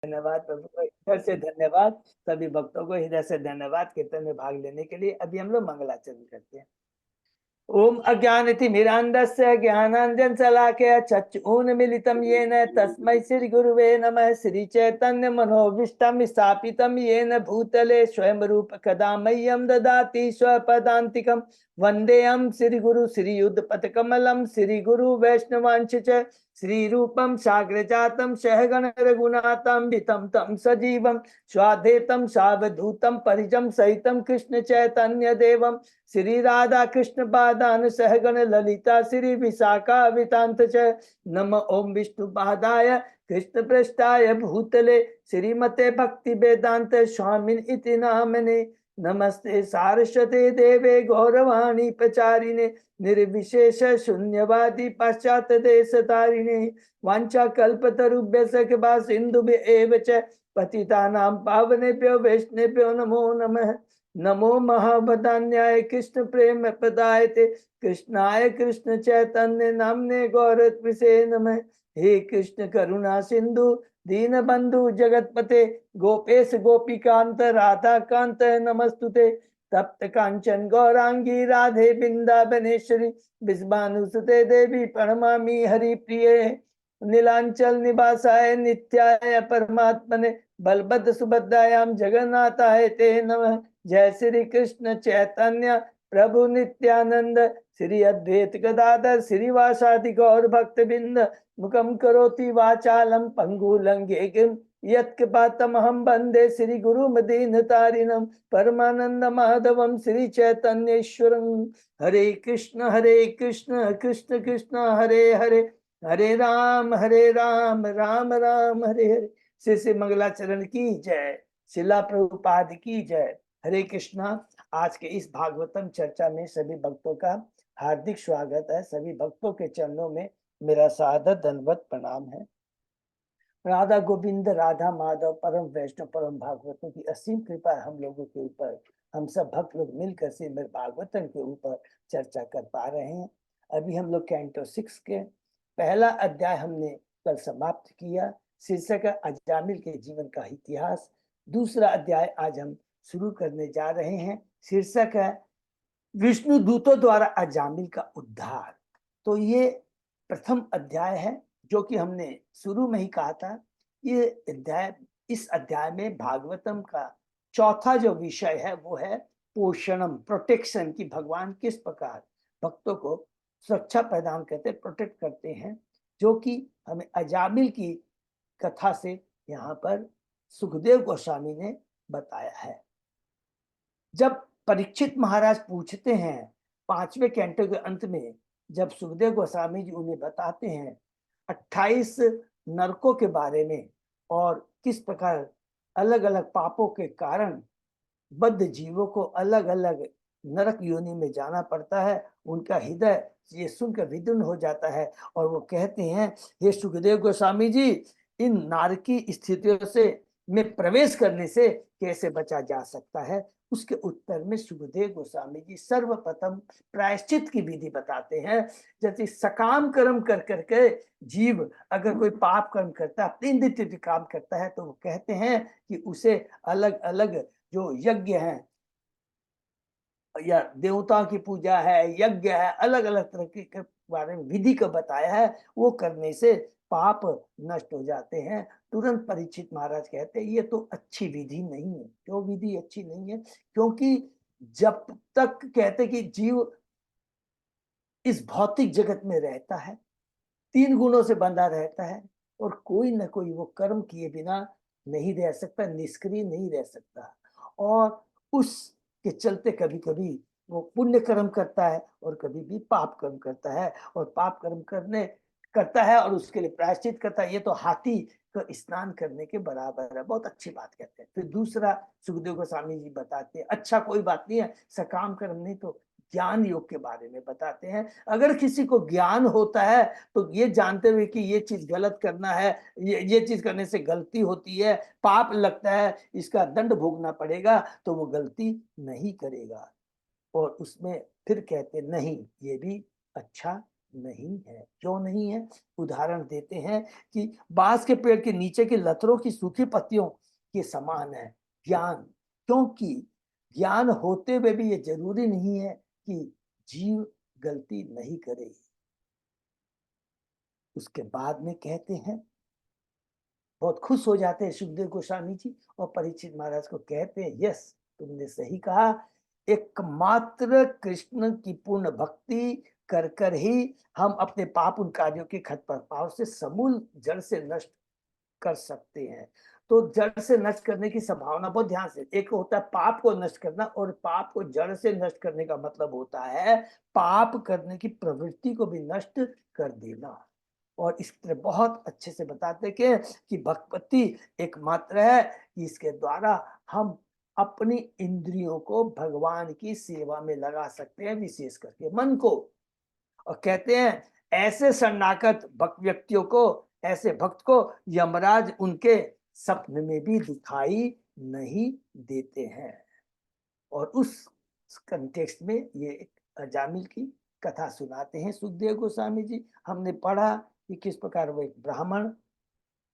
धन्यवाद प्रभु को हृदय से धन्यवाद, सभी भक्तों को हृदय से धन्यवाद कीर्तन में भाग लेने के लिए। अभी हम लोग मंगलाचरण करते हैं। ओम अज्ञानतिमिरान्धस्य ज्ञानाञ्जनशलाकया चक्षुरुन्मीलितं येन तस्मै श्रीगुरुवे नमः। श्रीचैतन्यमनोभीष्टं स्थापितं येन भूतले स्वयं रूप कदा मह्यं ददाति स्वपदान्तिकं। वन्देऽहं श्रीगुरु श्रीयुतपथकमलं श्रीगुरु वैष्णवांश च श्रीरूपं साग्रजातं सहगण रघुनाथान्वितं तं सजीवं स्वाद्वैतं सावधूतं परिजं सहितं कृष्ण चैतन्य देवं श्री राधा कृष्ण पादान सहगण ललिता श्री विशाखा वितांत च। नम ओम विष्णु पादाय कृष्ण पृष्ठाय भूतले श्रीमते भक्ति वेदांत स्वामिन इति नामने। नमस्ते सारस्वते देवे गौरवाणी प्रचारिणे निर्विशेष शून्यवादी पाश्चात देश तारिणे। वांछा कल्पतरुभ्यश्च कृपा सिन्धुभ्येव च पतितानां पावनेभ्यो वैष्णवेभ्यो नमो नमः। नमो महावदान्याय कृष्ण प्रेम प्रदायते कृष्णाय कृष्ण चैतन्य नामने गौरत्विषे नमः। हे कृष्ण करुणा सिंधु दीन बंधु जगतपते गोपेश गोपीकांत राधा कांत नमस्तुते। तप्त कांचन गौरांगी राधे वृंदावनेश्वरी विश्वानुसुते देवी प्रणमामि हरि प्रिये। नीलांचल निवासाय नित्याय परमात्मने बलभद्र सुभद्रायां जगन्नाथाय ते नमः। जय श्री कृष्ण चैतन्य प्रभु नित्यानंद श्री अद्वैत गदाधर श्रीवासादि गौर भक्त बिंद मुखम करोति वाचालम पंगुलंघे यत्कृपातमहं वंदे श्री गुरु मदीनतारिणं परमानंद माधवम श्री चैतन्येश्वरं। हरे कृष्ण कृष्ण कृष्ण हरे हरे हरे राम राम राम हरे हरे। श्री श्री मंगलाचरण की जय, शिला प्रभुपाद की जय। हरे कृष्णा। आज के इस भागवतम चर्चा में सभी भक्तों का हार्दिक स्वागत है। सभी भक्तों के चरणों में मेरा सादर दंडवत प्रणाम है। राधा गोविंद राधा माधव परम वैष्णव परम भागवतों की असीम कृपा है हम लोगों के ऊपर। हम सब भक्त लोग मिलकर श्रीमद् भागवतम के ऊपर चर्चा कर पा रहे हैं। अभी हम लोग कैंटो 6 के पहला अध्याय हमने कल समाप्त किया, शीर्षक है अजामिल के जीवन का इतिहास। दूसरा अध्याय आज हम शुरू करने जा रहे हैं, शीर्षक है विष्णु दूतों द्वारा अजामिल का उद्धार। तो ये प्रथम अध्याय है जो कि हमने शुरू में ही कहा था। ये अध्याय, इस अध्याय में भागवतम का चौथा जो विषय है वो है पोषणम, प्रोटेक्शन, की भगवान किस प्रकार भक्तों को सुरक्षा प्रदान करते, प्रोटेक्ट करते हैं, जो कि हमें अजामिल की कथा से यहाँ पर सुखदेव गोस्वामी ने बताया है। जब परीक्षित महाराज पूछते हैं 5वें कैंटो के अंत में, जब सुखदेव गोस्वामी जी उन्हें बताते हैं 28 नरकों के बारे में और किस प्रकार अलग अलग पापों के कारण बद्ध जीवों को अलग अलग नरक योनि में जाना पड़ता है, उनका हृदय ये सुनकर विदीर्ण हो जाता है और वो कहते हैं, हे सुखदेव गोस्वामी जी, इन नारकी स्थितियों से में प्रवेश करने से कैसे बचा जा सकता है। उसके उत्तर में सुखदेव गोस्वामी जी सर्वप्रथम प्रायश्चित की विधि बताते हैं। जैसे सकाम कर्म कर करके जीव अगर कोई पाप कर्म करता है, निंदित काम करता है, तो वो कहते हैं कि उसे अलग अलग जो यज्ञ हैं या देवताओं की पूजा है, यज्ञ है, अलग अलग तरह के बारे में विधि को बताया है, वो करने से पाप नष्ट हो जाते हैं। तुरंत परीक्षित महाराज कहते हैं ये तो अच्छी विधि नहीं है। क्यों विधि अच्छी नहीं है? क्योंकि जब तक कहते कि जीव इस भौतिक जगत में रहता है, 3 गुणों से बंधा रहता है और कोई ना कोई वो कर्म किए बिना नहीं रह सकता, निष्क्रिय नहीं रह सकता। और उसके चलते कभी कभी वो पुण्य कर्म करता है और कभी भी पाप कर्म करता है, और पाप कर्म करता है और उसके लिए प्रायश्चित करता है। ये तो हाथी को स्नान करने के बराबर है। बहुत अच्छी बात कहते हैं। फिर दूसरा सुखदेव गोस्वामी जी बताते हैं, अच्छा कोई बात नहीं है, सकाम कर्म नहीं तो ज्ञान योग के बारे में बताते हैं। अगर किसी को ज्ञान होता है तो ये जानते हुए कि ये चीज गलत करना है, ये चीज करने से गलती होती है, पाप लगता है, इसका दंड भोगना पड़ेगा, तो वो गलती नहीं करेगा। और उसमें फिर कहते नहीं, ये भी अच्छा नहीं है। क्यों नहीं है? उदाहरण देते हैं कि बांस के पेड़ के नीचे की लतरों की सूखी पत्तियों के समान है ज्ञान, क्योंकि ज्ञान होते हुए भी ये जरूरी नहीं है कि जीव गलती नहीं करे। उसके बाद में कहते हैं, बहुत खुश हो जाते हैं सुखदेव गोस्वामी जी और परीक्षित महाराज को कहते हैं, यस तुमने सही कहा, एकमात्र कृष्ण की पूर्ण भक्ति कर कर ही हम अपने पाप उन कार्यों के खटपटाव से समूल जड़ से नष्ट कर सकते हैं। तो जड़ से नष्ट करने की संभावना, बहुत ध्यान से, एक होता है पाप को नष्ट करना और पाप को जड़ से नष्ट करने का मतलब होता है पाप करने की प्रवृत्ति को भी नष्ट कर देना। और इस तरह बहुत अच्छे से बताते कि भक्ति एकमात्र है कि इसके द्वारा हम अपनी इंद्रियों को भगवान की सेवा में लगा सकते हैं, विशेष करके मन को। और कहते हैं ऐसे शरणागत व्यक्तियों को, ऐसे भक्त को यमराज उनके सपने में भी दिखाई नहीं देते हैं। और उस कंटेक्स्ट में ये एक अजामिल की कथा सुनाते हैं सुखदेव गोस्वामी जी। हमने पढ़ा कि किस प्रकार वो एक ब्राह्मण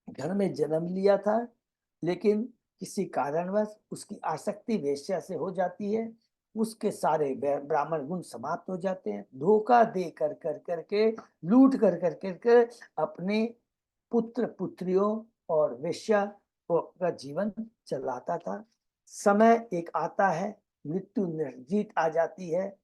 घर में जन्म लिया था, लेकिन किसी कारणवश उसकी आसक्ति वेश्या से हो जाती है, उसके सारे ब्राह्मण गुण समाप्त हो जाते हैं। धोखा दे कर कर करके, लूट कर कर करके अपने पुत्र पुत्रियों और वेश्या का जीवन चलाता था। समय एक आता है, मृत्यु निर्जीत आ जाती है,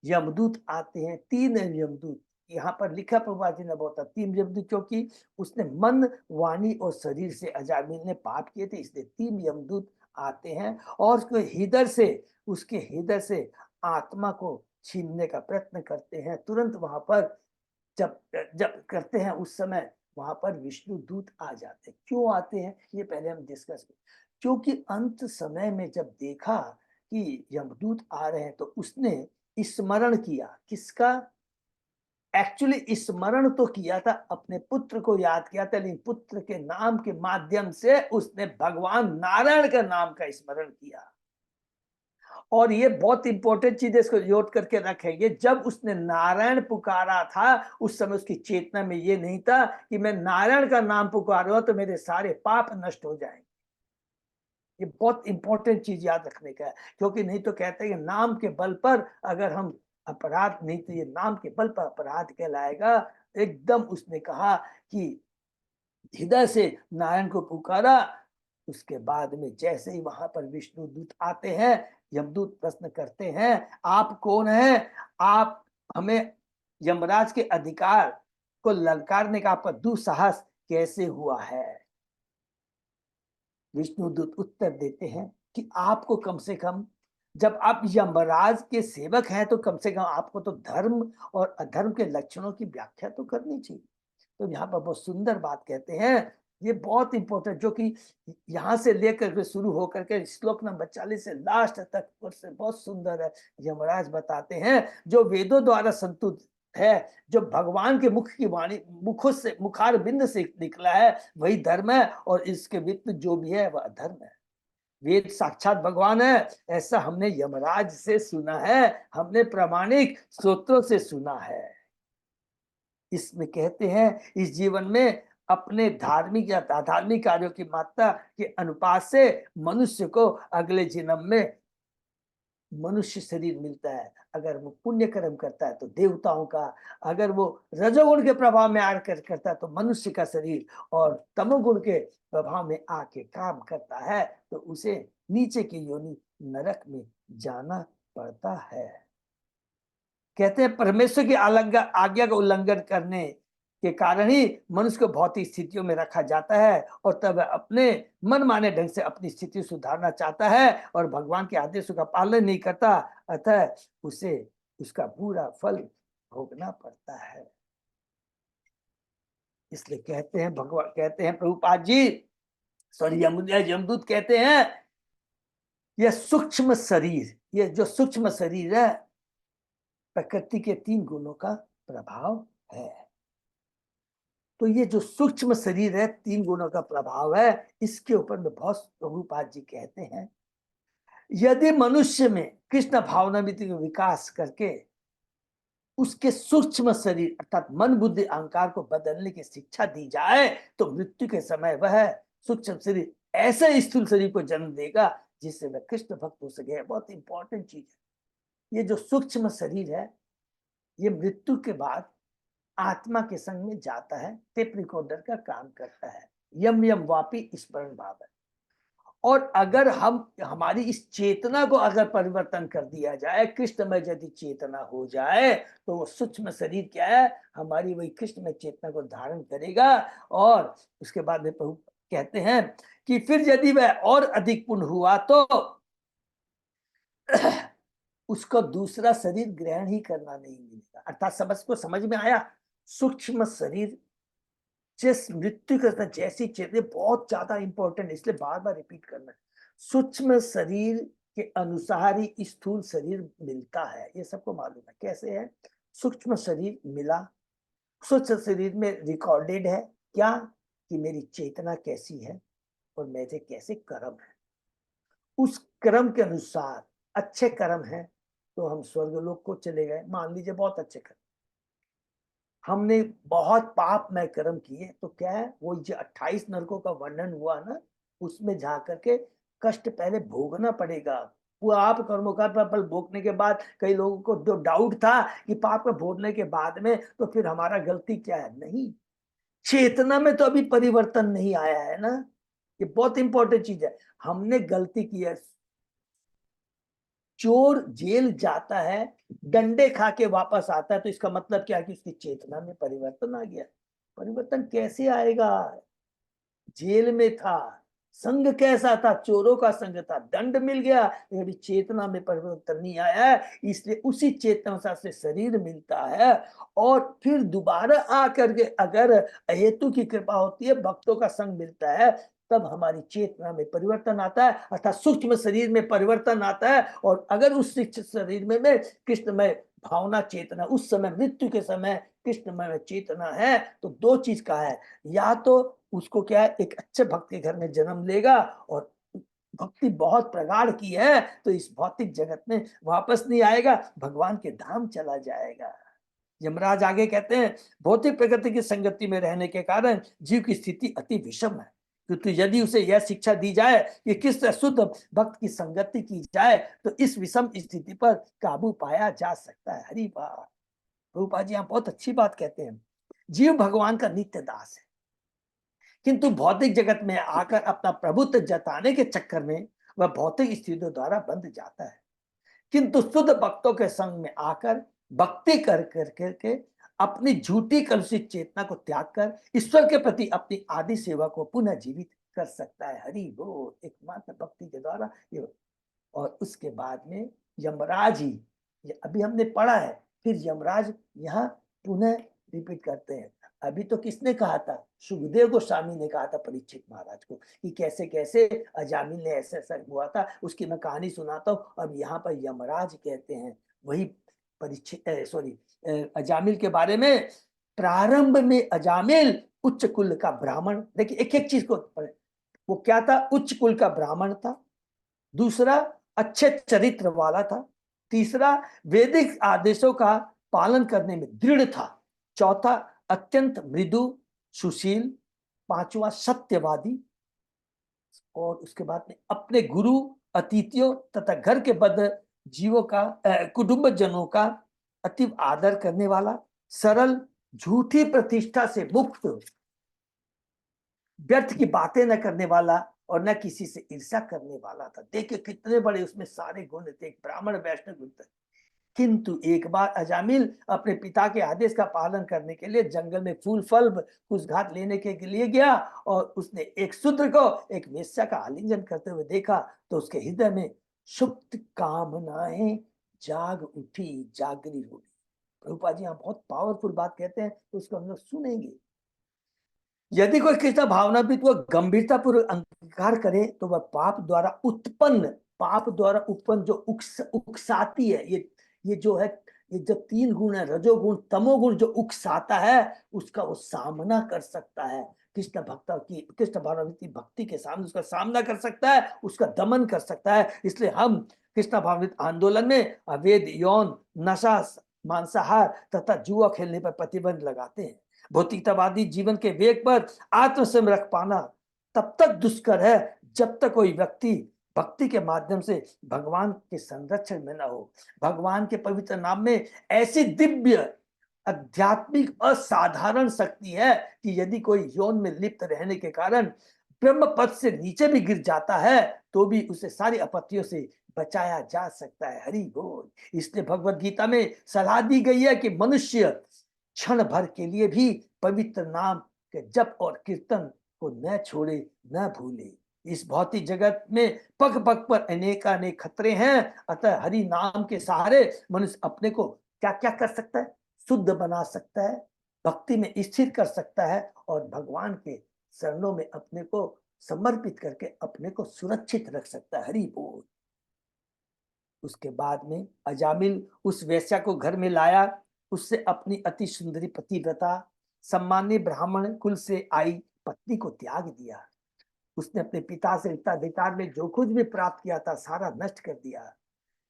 यमदूत आते हैं, 3 यमदूत। यहाँ पर लिखा प्रभुपाद जी ने बहुत 3 यमदूत, क्योंकि उसने मन वाणी और शरीर से अजामिल ने पाप किए थे, इसलिए 3 यमदूत आते हैं और उसके हृदय से आत्मा को छीनने का प्रयत्न करते हैं। तुरंत वहां पर जब जब करते हैं उस समय वहां पर विष्णु दूत आ जाते हैं। क्यों आते हैं ये पहले हम डिस्कस करें। क्योंकि अंत समय में जब देखा कि यमदूत आ रहे हैं तो उसने स्मरण किया, किसका? एक्चुअली स्मरण तो किया था, अपने पुत्र को याद किया था, लेकिन पुत्र के नाम के माध्यम से उसने भगवान नारायण का नाम का स्मरण किया। और ये बहुत इंपॉर्टेंट चीज है, इसको नोट करके रखेंगे। जब उसने नारायण पुकारा था उस समय उसकी चेतना में ये नहीं था कि मैं नारायण का नाम पुकार रहा हूं तो मेरे सारे पाप नष्ट हो जाएंगे। ये बहुत इंपॉर्टेंट चीज याद रखने का है, क्योंकि नहीं तो कहते हैं कि नाम के बल पर अगर हम अपराध, नहीं तो ये नाम के बल पर अपराध कहलाएगा। एकदम उसने कहा कि हृदय से नारायण को पुकारा। उसके बाद में जैसे ही वहां पर विष्णु दूत आते हैं, यमदूत प्रश्न करते हैं आप कौन हैं, आप हमें यमराज के अधिकार को ललकारने का आपका दुस्साहस कैसे हुआ है? विष्णुदूत उत्तर देते हैं कि आपको कम से कम, जब आप यमराज के सेवक हैं तो कम से कम आपको तो धर्म और अधर्म के लक्षणों की व्याख्या तो करनी चाहिए। तो यहाँ पर बहुत सुंदर बात कहते हैं, ये बहुत इंपॉर्टेंट, जो कि यहाँ से लेकर के शुरू होकर के श्लोक नंबर 40 से लास्ट तक से बहुत सुंदर है। यमराज बताते हैं जो वेदों द्वारा संतुत है, जो भगवान के मुख की वाणी, मुखों से, मुखार बिंद से निकला है, वही धर्म है, और इसके विपरीत जो भी है वह अधर्म है। वेद साक्षात भगवान है, ऐसा हमने यमराज से सुना है, हमने प्रामाणिक स्रोतों से सुना है। इसमें कहते हैं इस जीवन में अपने धार्मिक या अधार्मिक कार्यों की मात्रा के अनुपात से मनुष्य को अगले जन्म में मनुष्य शरीर मिलता है। अगर वो पुण्य कर्म करता है तो देवताओं का, अगर वो रजोगुण के प्रभाव में आकर करता है तो मनुष्य का शरीर, और तमोगुण के प्रभाव में आके काम करता है तो उसे नीचे की योनि नरक में जाना पड़ता है। कहते हैं परमेश्वर की आज्ञा का उल्लंघन करने के कारण ही मनुष्य को भौतिक स्थितियों में रखा जाता है, और तब अपने मन माने ढंग से अपनी स्थिति सुधारना चाहता है और भगवान के आदेशों का पालन नहीं करता, अतः उसे उसका बुरा फल भोगना पड़ता है। इसलिए कहते हैं, भगवान कहते हैं, प्रभुपाद जी, सॉरी, यमदूत कहते हैं यह सूक्ष्म शरीर, ये जो सूक्ष्म शरीर है प्रकृति के 3 गुणों का प्रभाव है। तो ये जो सूक्ष्म शरीर है, 3 गुणों का प्रभाव है, इसके ऊपर में बहुत प्रभुपाद जी कहते हैं यदि मनुष्य में कृष्ण भावनामिति का विकास करके उसके सूक्ष्म शरीर अर्थात मन बुद्धि अहंकार को बदलने की शिक्षा दी जाए तो मृत्यु के समय वह सूक्ष्म शरीर ऐसे स्थूल शरीर को जन्म देगा जिससे वह कृष्ण भक्त हो सके। बहुत इंपॉर्टेंट चीज है। ये जो सूक्ष्म शरीर है ये मृत्यु के बाद आत्मा के संग में जाता है, टेप रिकॉर्डर का काम करता है, यम यम वापी स्मरण भाव है। और अगर हम हमारी इस चेतना को अगर परिवर्तन कर दिया जाए, कृष्णमय यदि चेतना हो जाए तो वो सूक्ष्म शरीर क्या है, हमारी वही कृष्णमय चेतना को धारण करेगा। और उसके बाद में प्रभु कहते हैं कि फिर यदि वह और अधिक पुण्य हुआ तो उसको दूसरा शरीर ग्रहण ही करना नहीं मिलेगा। अर्थात समझ में आया, सूक्ष्म शरीर जिस मृत्यु के जैसी चेतना बहुत ज्यादा इंपॉर्टेंट है, इसलिए बार बार रिपीट करना है। सूक्ष्म शरीर के अनुसार ही स्थूल शरीर मिलता है, ये सबको मालूम है। कैसे है? सूक्ष्म शरीर मिला, सूक्ष्म शरीर में रिकॉर्डेड है क्या कि मेरी चेतना कैसी है और मेरे कैसे कर्म है। उस कर्म के अनुसार अच्छे कर्म है तो हम स्वर्गलोक को चले गए, मान लीजिए बहुत अच्छे कर्म। हमने बहुत पापमय कर्म किए तो क्या है, वो जो 28 नरकों का वर्णन हुआ ना, उसमें जा करके कष्ट पहले भोगना पड़ेगा। पाप कर्मों का फल भोगने के बाद कई लोगों को जो डाउट था कि पाप का भोगने के बाद में तो फिर हमारा गलती क्या है, नहीं, चेतना में तो अभी परिवर्तन नहीं आया है ना। ये बहुत इंपॉर्टेंट चीज है। हमने गलती की है। चोर जेल जाता है, डंडे खा के वापस आता है तो इसका मतलब क्या है कि उसकी चेतना में परिवर्तन आ गया। परिवर्तन कैसे आएगा? जेल में था, संग कैसा था, चोरों का संग था, दंड मिल गया, लेकिन अभी चेतना में परिवर्तन नहीं आया है, इसलिए उसी चेतना से शरीर मिलता है। और फिर दोबारा आकर के अगर अहेतु की कृपा होती है, भक्तों का संग मिलता है, तब हमारी चेतना में परिवर्तन आता है, अर्थात सूक्ष्म शरीर में परिवर्तन आता है। और अगर उस सूक्ष्म शरीर में कृष्णमय भावना चेतना उस समय मृत्यु के समय कृष्णमय चेतना है तो दो चीज का है, या तो उसको क्या है, एक अच्छे भक्त के घर में जन्म लेगा और भक्ति बहुत प्रगाढ़ की है तो इस भौतिक जगत में वापस नहीं आएगा, भगवान के धाम चला जाएगा। यमराज आगे कहते हैं, भौतिक प्रकृति की संगति में रहने के कारण जीव की स्थिति अति विषम है, क्योंकि यदि उसे यह शिक्षा दी जाए कि किस तरह शुद्ध भक्त की संगति की जाए तो इस विषम स्थिति पर काबू पाया जा सकता है। हरि बात, प्रभुपाद जी यहाँ बहुत अच्छी बात कहते हैं। जीव भगवान का नित्य दास है, किंतु भौतिक जगत में आकर अपना प्रभुत्व जताने के चक्कर में वह भौतिक स्थितियों द्वारा बंध जाता है। किंतु शुद्ध भक्तों के संग में आकर भक्ति कर करके अपनी झूठी कलुषित चेतना को त्याग कर ईश्वर के प्रति अपनी आदि सेवा को पुनः जीवित कर सकता है। हरि बोल, एकमात्र भक्ति के द्वारा ये। और उसके बाद में यमराज ही, अभी हमने पढ़ा है, फिर यमराज यहाँ पुनः रिपीट करते हैं। अभी तो किसने कहा था? सुखदेव गोस्वामी ने कहा था परीक्षित महाराज को कि कैसे कैसे अजामिल ने ऐसा ऐसा हुआ था, उसकी मैं कहानी सुनाता हूँ। अब यहाँ पर यमराज कहते हैं वही परीक्षित अजामिल के बारे में। प्रारंभ में अजामिल उच्च कुल का ब्राह्मण, देखिए एक एक चीज को, वो क्या था? उच्च कुल का ब्राह्मण था, दूसरा अच्छे चरित्र वाला था, तीसरा वैदिक आदेशों का पालन करने में दृढ़ था, चौथा अत्यंत मृदु सुशील, पांचवा सत्यवादी, और उसके बाद में अपने गुरु अतिथियों तथा घर के बद्ध जीवों का कुटुंब जनों का अति आदर करने वाला, सरल, झूठी प्रतिष्ठा से मुक्त, व्यर्थ की बातें न करने वाला और न किसी से ईर्ष्या करने वाला था। देखिए कितने बड़े उसमें सारे गुण थे, एक ब्राह्मण वैष्णव गुण थे। किंतु एक बार अजामिल अपने पिता के आदेश का पालन करने के लिए जंगल में फूल फल कुछ घात लेने के लिए गया और उसने एक शूद्र को एक वेश्या का आलिंगन करते हुए देखा तो उसके हृदय में सुप्त कामनाएं जाग उठी, जागरी हुई। प्रभुपाद जी यहाँ बहुत पावरफुल बात कहते हैं तो उसको हम लोग सुनेंगे। यदि कोई कृष्ण भावना भी तो गंभीरता पूर्वक अंगीकार करे तो वह पाप द्वारा उत्पन्न जो उकसाती है, ये जो है, ये जो तीन गुण है, रजोगुण तमोगुण, जो उकसाता है उसका वो सामना कर सकता है। कृष्ण भावनावृत्ति भक्ति के सामने उसका सामना कर सकता है, उसका दमन कर सकता है। इसलिए हम कृष्ण भावनावृत्ति आंदोलन में अवैध यौन नशा मांसाहार तथा जुआ खेलने पर प्रतिबंध लगाते हैं। भौतिकतावादी जीवन के वेग पर आत्मसंयम रख पाना तब तक दुष्कर है जब तक कोई व्यक्ति भक्ति के माध्यम से भगवान के संरक्षण में न हो। भगवान के पवित्र नाम में ऐसी दिव्य आध्यात्मिक असाधारण शक्ति है कि यदि कोई यौन में लिप्त रहने के कारण ब्रह्म पद से नीचे भी गिर जाता है तो भी उसे सारी आपत्तियों से बचाया जा सकता है। हरि बोल। इसलिए भगवत गीता में सलाह दी गई है कि मनुष्य क्षण भर के लिए भी पवित्र नाम के जप और कीर्तन को न छोड़े, न भूले। इस भौतिक जगत में पग पग पर अनेकानेक खतरे हैं, अतः हरि नाम के सहारे मनुष्य अपने को क्या क्या कर सकता है? शुद्ध बना सकता है, भक्ति में स्थिर कर सकता है और भगवान के चरणों में अपने को समर्पित करके अपने को सुरक्षित रख सकता है। हरि बोल। उसके बाद में अजामिल उस वेश्या को घर में लाया, उससे अपनी अति सुंदरी पतिव्रता सम्मानीय ब्राह्मण कुल से आई पत्नी को त्याग दिया। उसने अपने पिता से उत्तराधिकार में जो कुछ भी प्राप्त किया था सारा नष्ट कर दिया।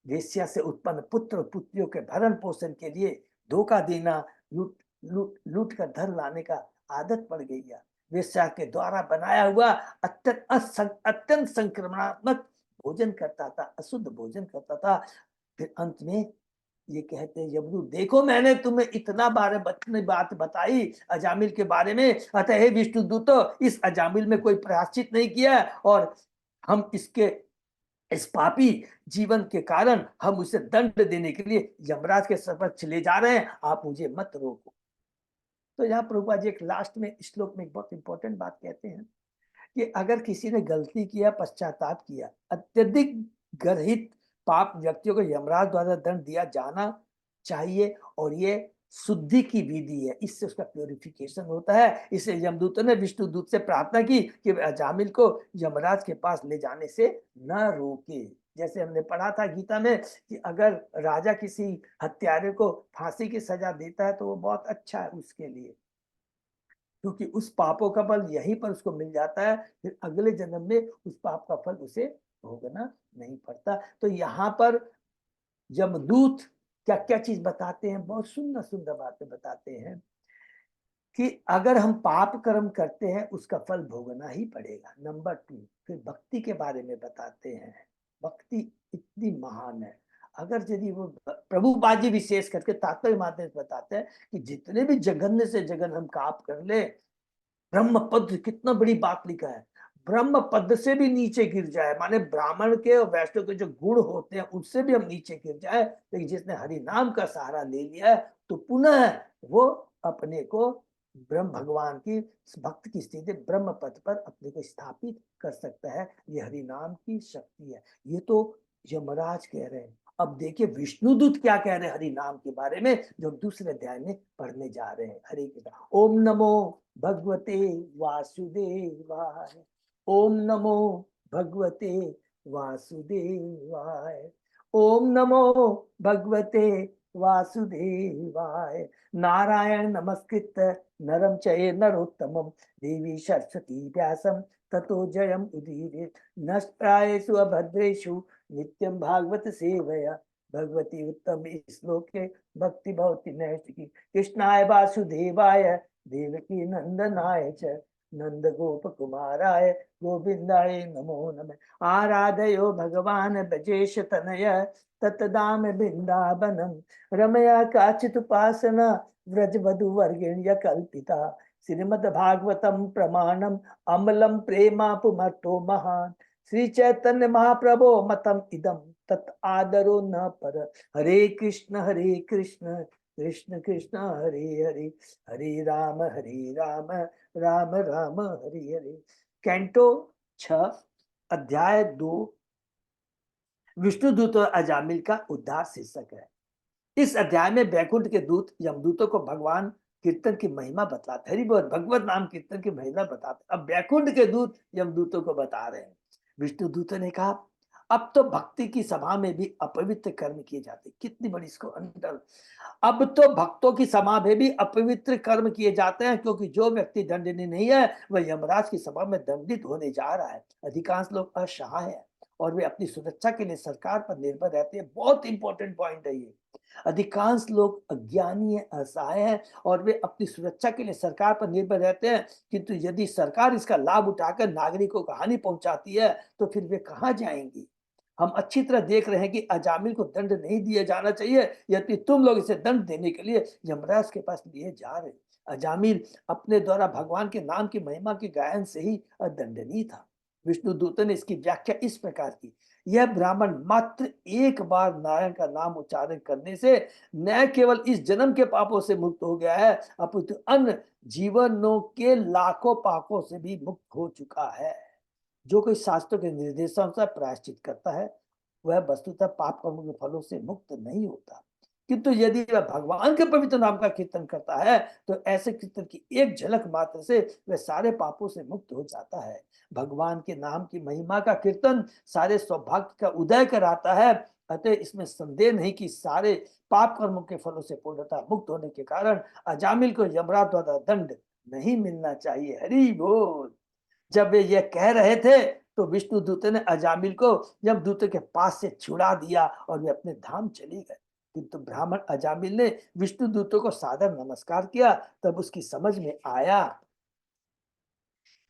वेश्या से उत्पन्न पुत्र पुत्रियों के भरण पोषण के लिए धोखा देना, लूट कर धन लाने का आदत पड़ गई है। वेश्या के द्वारा बनाया हुआ अत्यंत संक्रमणात्मक भोजन करता था, अशुद्ध भोजन करता था। फिर अंत में ये कहते हैं यमदूत, देखो मैंने तुम्हें इतना बात बताई अजामिल के बारे में, अतः हे विष्णुदूत, इस अजामिल में कोई प्रायश्चित नहीं किया और हम इस पापी जीवन के कारण हम उसे दंड देने के लिए यमराज के समक्ष ले जा रहे हैं, आप मुझे मत रोको। तो यहाँ प्रभुपाद जी एक लास्ट में श्लोक में एक बहुत इंपॉर्टेंट बात कहते हैं कि अगर किसी ने गलती किया, पश्चाताप किया, अत्यधिक गर्हित पाप व्यक्तियों को यमराज द्वारा दंड दिया जाना चाहिए और ये शुद्धि की विधि है, इससे उसका प्योरिफिकेशन होता है। इसलिए यमदूतों ने विष्णु दूत से प्रार्थना की कि अजामिल को यमराज के पास ले जाने से न रोके। जैसे हमने पढ़ा था गीता में कि अगर राजा किसी हत्यारे को फांसी की सजा देता है तो वो बहुत अच्छा है उसके लिए, क्योंकि उस पापों का फल यहीं पर उसको मिल जाता है, फिर अगले जन्म में उस पाप का फल उसे भोगना नहीं पड़ता। तो यहाँ पर यमदूत क्या क्या चीज बताते हैं, बहुत सुंदर सुंदर बातें बताते हैं कि अगर हम पाप कर्म करते हैं उसका फल भोगना ही पड़ेगा। नंबर 2, फिर भक्ति के बारे में बताते हैं। भक्ति इतनी महान है, अगर यदि वो प्रभुपाद जी विशेष करके तात्पर्य माध्यम से बताते हैं कि जितने भी जघन्य से जघन्य हम पाप कर ले, ब्रह्म पद, कितना बड़ी बात लिखा है, ब्रह्म पद से भी नीचे गिर जाए, माने ब्राह्मण के और वैष्णव के जो गुण होते हैं उससे भी हम नीचे गिर जाए, लेकिन जिसने हरि नाम का सहारा ले लिया है तो पुनः वो अपने को ब्रह्म भगवान की भक्त की स्थिति ब्रह्म पद पर अपने को स्थापित कर सकता है। ये हरि नाम की शक्ति है। ये तो यमराज कह रहे हैं। अब देखिए विष्णुदूत क्या कह रहे हैं हरि नाम के बारे में, जो दूसरे अध्याय में पढ़ने जा रहे हैं। हरे कृष्ण। ओम नमो भगवते वासुदेवाय। ओम नमो भगवते वासुदेवाय। ओम नमो भगवते वासुदेवाय। नारायण नमस्कृत नरम चये नरोत्तमं देवी सरस्वती व्यासं ततो जयम उदीरयेत्। नष्टायेषु अभद्रेषु नित्यं भागवत सेवया भगवती उत्तम श्लोके भक्ति भवति नैष्ठिकी। कृष्णाय वासुदेवाय देवकी नंदनाय च नंद गोप कुमाराय गोविंदाय नमो नमः। आराधयो भगवान ब्रजेश तनय ततदाम वृंदावनम रमया काचित उपासना व्रज वधु वर्गिण्य कल्पिता। श्रीमद् भागवतम प्रमाणम अमलम प्रेमा पुमतो महान। श्री चैतन्य महाप्रभो मतम इदम तत् आदरो न पर। हरे कृष्ण कृष्ण कृष्ण हरे हरे, हरे राम राम राम हरे हरे। कैंटो 6 अध्याय 2 विष्णुदूत और अजामिल का उद्धार शीर्षक है। इस अध्याय में वैकुंठ के दूत यमदूतों को भगवान कीर्तन की महिमा बतलाते, हरि बोल, भगवत नाम कीर्तन की महिमा बताते। अब वैकुंठ के दूत यमदूतों को बता रहे हैं। विष्णु दूतों ने कहा अब तो भक्ति की सभा में भी अपवित्र कर्म किए जाते। कितनी बड़ी इसको अंतर। अब तो भक्तों की सभा में भी अपवित्र कर्म किए जाते हैं, क्योंकि जो व्यक्ति दंडनीय नहीं है वह यमराज की सभा में दंडित होने जा रहा है। अधिकांश लोग असहाय है और वे अपनी सुरक्षा के लिए सरकार पर निर्भर रहते हैं। बहुत इंपॉर्टेंट पॉइंट है ये। अधिकांश लोग अज्ञानी हैं, असहाय हैं और वे अपनी सुरक्षा के लिए सरकार पर निर्भर रहते हैं, किंतु यदि सरकार इसका लाभ उठाकर नागरिकों को हानि पहुंचाती है तो फिर वे कहाँ जाएंगी। हम अच्छी तरह देख रहे हैं कि अजामिल को दंड नहीं दिया जाना चाहिए, यदि तुम लोग इसे दंड देने के लिए यमराज के पास लिए जा रहे। अजामिल अपने द्वारा भगवान के नाम की महिमा के गायन से ही अदंडनीय था। विष्णु दूत ने इसकी व्याख्या इस प्रकार की, यह ब्राह्मण मात्र एक बार नारायण का नाम उच्चारण करने से न केवल इस जन्म के पापों से मुक्त हो गया है, अपितु अन्य जीवनों के लाखों पापों से भी मुक्त हो चुका है। जो कोई शास्त्रों के निर्देशानुसार प्रायश्चित करता है वह वस्तुतः पाप कर्मों के फलों से मुक्त नहीं होता, किंतु यदि वह भगवान के पवित्र नाम का कीर्तन करता है तो ऐसे कीर्तन की एक झलक मात्र से वह सारे पापों से मुक्त हो जाता है। भगवान के नाम की महिमा का कीर्तन सारे सौभाग्य का उदय कराता है, अतः इसमें संदेह नहीं कि सारे पाप कर्मों के फलों से पूर्णतः मुक्त होने के कारण अजामिल को यमराज द्वारा दंड नहीं मिलना चाहिए। हरि बोल। जब वे यह कह रहे थे तो विष्णु दूत ने अजामिल को यमदूत के पास से छुड़ा दिया और वे अपने धाम चले गए। किंतु ब्राह्मण अजामिल ने विष्णु दूतों को सादर नमस्कार किया। तब उसकी समझ में आया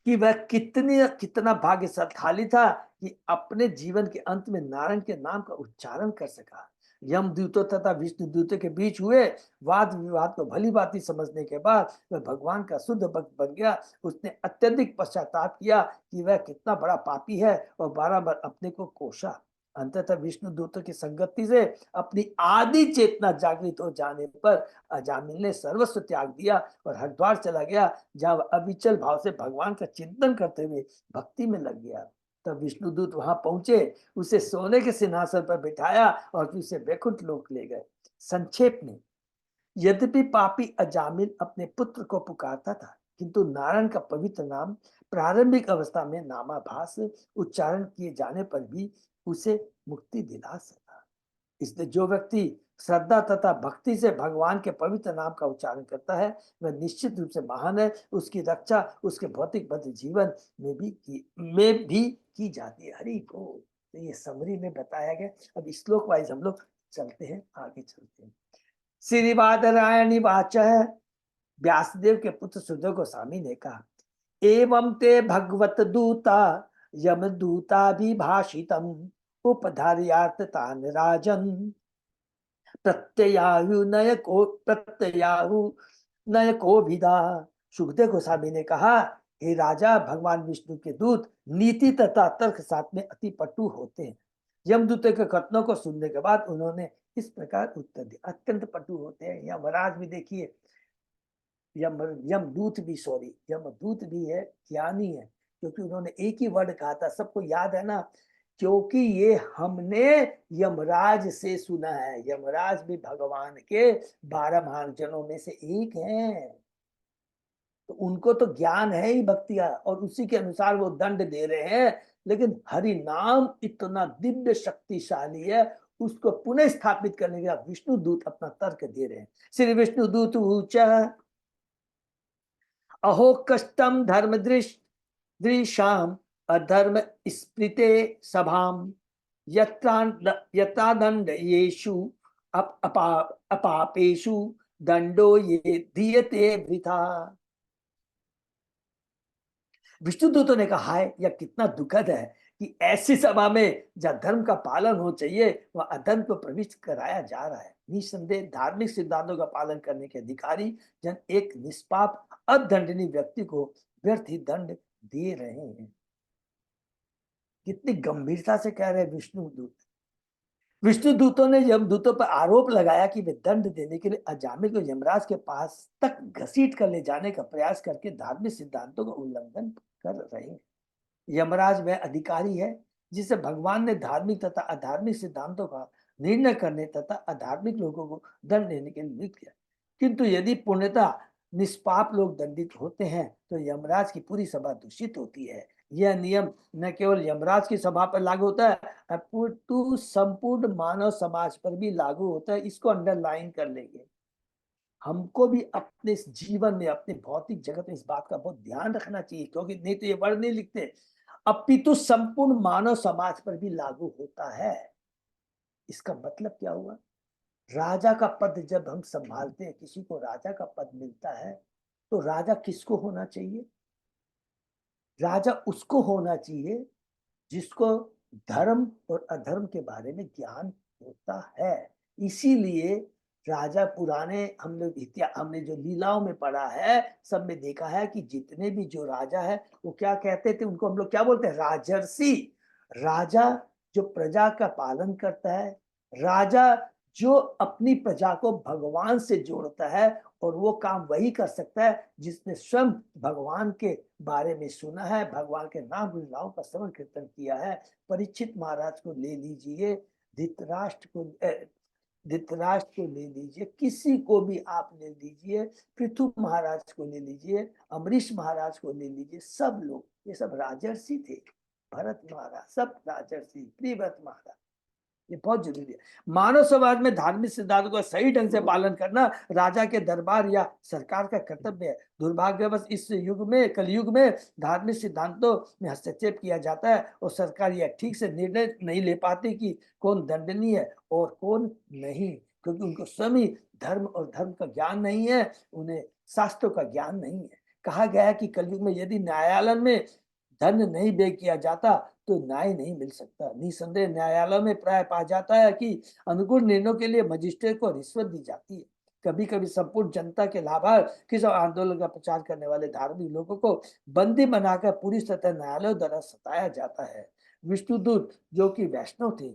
कि वह कितना भाग्यशाली था कि अपने जीवन के अंत में नारायण के नाम का उच्चारण कर सका। यमदूतों तथा विष्णु दूतों के बीच हुए वाद विवाद को भली भांति समझने के बाद वह भगवान का शुद्ध भक्त बन गया। उसने अत्यधिक पश्चाताप किया कि वह कितना बड़ा पापी है और बार अपने को कोसा। अंततः विष्णु दूतों की संगति से अपनी आदि चेतना जागृत हो जाने पर अजामिल ने सर्वस्व त्याग दिया और हरिद्वार चला गया, जहां वह अविचल भाव से भगवान का चिंतन करते हुए भक्ति में लग गया। तब विष्णुदूत वहां पहुंचे, उसे सोने के सिंहासन पर बिठाया और फिर उसे वैकुंठ लोक ले गए। संक्षेप में, यद्यपि पापी अजामिल अपने पुत्र को पुकारता था, किंतु नारायण का पवित्र नाम प्रारंभिक अवस्था में नामाभास उच्चारण किए जाने पर भी उसे मुक्ति दिला सका। इसलिए जो व्यक्ति श्रद्धा तथा भक्ति से भगवान के पवित्र नाम का उच्चारण करता है वह निश्चित रूप से महान है। उसकी रक्षा उसके भौतिक बद्ध जीवन में भी की जाती है। हरि को तो ये समरी में बताया गया। अब श्लोक वाइज हम लोग चलते हैं, आगे चलते हैं। श्री बादरायणी वाच, व्यासदेव के पुत्र सुदेव गोस्वामी ने कहा, एवं ते भगवत दूता यम दूता भी भाषितम उपधार्यार्थ तान राजन प्रत्ययाहु नय को विदा। सुखदेव गोस्वामी ने कहा, हे राजा, भगवान विष्णु के दूत नीति तथा तर्क साथ में अति पटु होते हैं। यमदूत के कथनों को सुनने के बाद उन्होंने इस प्रकार उत्तर दिया, अत्यंत पटु होते हैं। यमराज भी देखिए, यमदूत भी है, ज्ञानी है, क्योंकि उन्होंने एक ही वर्ड कहा था, सबको याद है ना, क्योंकि ये हमने यमराज से सुना है। यमराज भी भगवान के 12 महान जनों में से एक हैं, तो उनको तो ज्ञान है ही भक्ति का, और उसी के अनुसार वो दंड दे रहे हैं। लेकिन हरि नाम इतना दिव्य शक्तिशाली है, उसको पुनः स्थापित करने के लिए विष्णु दूत अपना तर्क दे रहे हैं। श्री विष्णु दूत ऊंचा, अहो कष्टम धर्म दृशाम अधर्म स्मृते सभाम यत्रादंड येषु अपापेषु दंडो ये दीयते वृथा। विष्णुदूतों ने कहा है, यह कितना दुखद है कि ऐसी सभा में जहाँ धर्म का पालन हो चाहिए वह अधर्म को प्रविष्ट कराया जा रहा है। निसंदेह धार्मिक सिद्धांतों का पालन करने के अधिकारी जन एक निष्पाप अदंडनीय व्यक्ति को व्यर्थ ही दंड दे रहे हैं। कितनी गंभीरता से कह रहे हैं विष्णुदूत। विष्णुदूतों ने यमदूतों पर आरोप लगाया कि वे दंड देने के लिए अजामिल को यमराज के पास तक घसीट कर ले जाने का प्रयास करके धार्मिक सिद्धांतों का उल्लंघन कर रहे हैं। यमराज वह अधिकारी है जिसे भगवान ने धार्मिक तथा अधार्मिक सिद्धांतों का निर्णय करने तथा अधार्मिक लोगों को दंड देने के लिए नियुक्त किया। किंतु यदि पूर्णतः निष्पाप लोग दंडित होते हैं तो यमराज की पूरी सभा दूषित होती है। यह नियम न केवल यमराज की सभा पर लागू होता है, अपितु संपूर्ण मानव समाज पर भी लागू होता है। इसको अंडरलाइन कर लेंगे। हमको भी अपने जीवन में, अपने भौतिक जगत में इस बात का बहुत ध्यान रखना चाहिए, क्योंकि नहीं तो ये वर्ड नहीं लिखते, अपितु संपूर्ण मानव समाज पर भी लागू होता है। इसका मतलब क्या हुआ राजा का पद जब हम संभालते हैं, किसी को राजा का पद मिलता है, तो राजा किसको होना चाहिए? राजा उसको होना चाहिए जिसको धर्म और अधर्म के बारे में ज्ञान होता है। इसीलिए राजा पुराने हमने जो लीलाओं में पढ़ा है, सब में देखा है कि जितने भी जो राजा है वो क्या कहते थे, उनको हम लोग क्या बोलते हैं? राजर्षि। राजा जो प्रजा का पालन करता है, राजा जो अपनी प्रजा को भगवान से जोड़ता है, और वो काम वही कर सकता है जिसने स्वयं भगवान के बारे में सुना है, भगवान के नाम लीलाओं का श्रवण कीर्तन किया है। परीक्षित महाराज को ले लीजिए, धृतराष्ट्र को ले लीजिए, किसी को भी आप ले लीजिए, पृथु महाराज को ले लीजिए, अमरीश महाराज को ले लीजिए, सब लोग ये सब राजर्षि थे। भरत महाराज सब राजर्षि, प्रियव्रत महाराज, ये बहुत जरूरी है। मानव समाज में धार्मिक सिद्धांतों का सही ढंग से पालन करना राजा के दरबार या सरकार का कर्तव्य है। दुर्भाग्यवश इस युग में, कलयुग में धार्मिक सिद्धांतों में हस्तक्षेप किया जाता है और सरकार यह ठीक से निर्णय नहीं ले पाती कि कौन दंडनीय है और कौन नहीं, क्योंकि उनको स्वयं ही धर्म और धर्म का ज्ञान नहीं है, उन्हें शास्त्रों का ज्ञान नहीं है। कहा गया है कि कलयुग में यदि न्यायालय में धन नहीं व्यय किया जाता तो न्याय नहीं मिल सकता। निसंदेह न्यायालय में प्राय पाया जाता है कि अनुकूल निर्णयों के लिए मजिस्ट्रेट को रिश्वत दी जाती है। कभी कभी संपूर्ण जनता के लाभार्थ किसी आंदोलन का प्रचार करने वाले धार्मिक लोगों को बंदी बनाकर पूरी सतह न्यायालय द्वारा सताया जाता है। विष्णुदूत जो कि वैष्णव थे,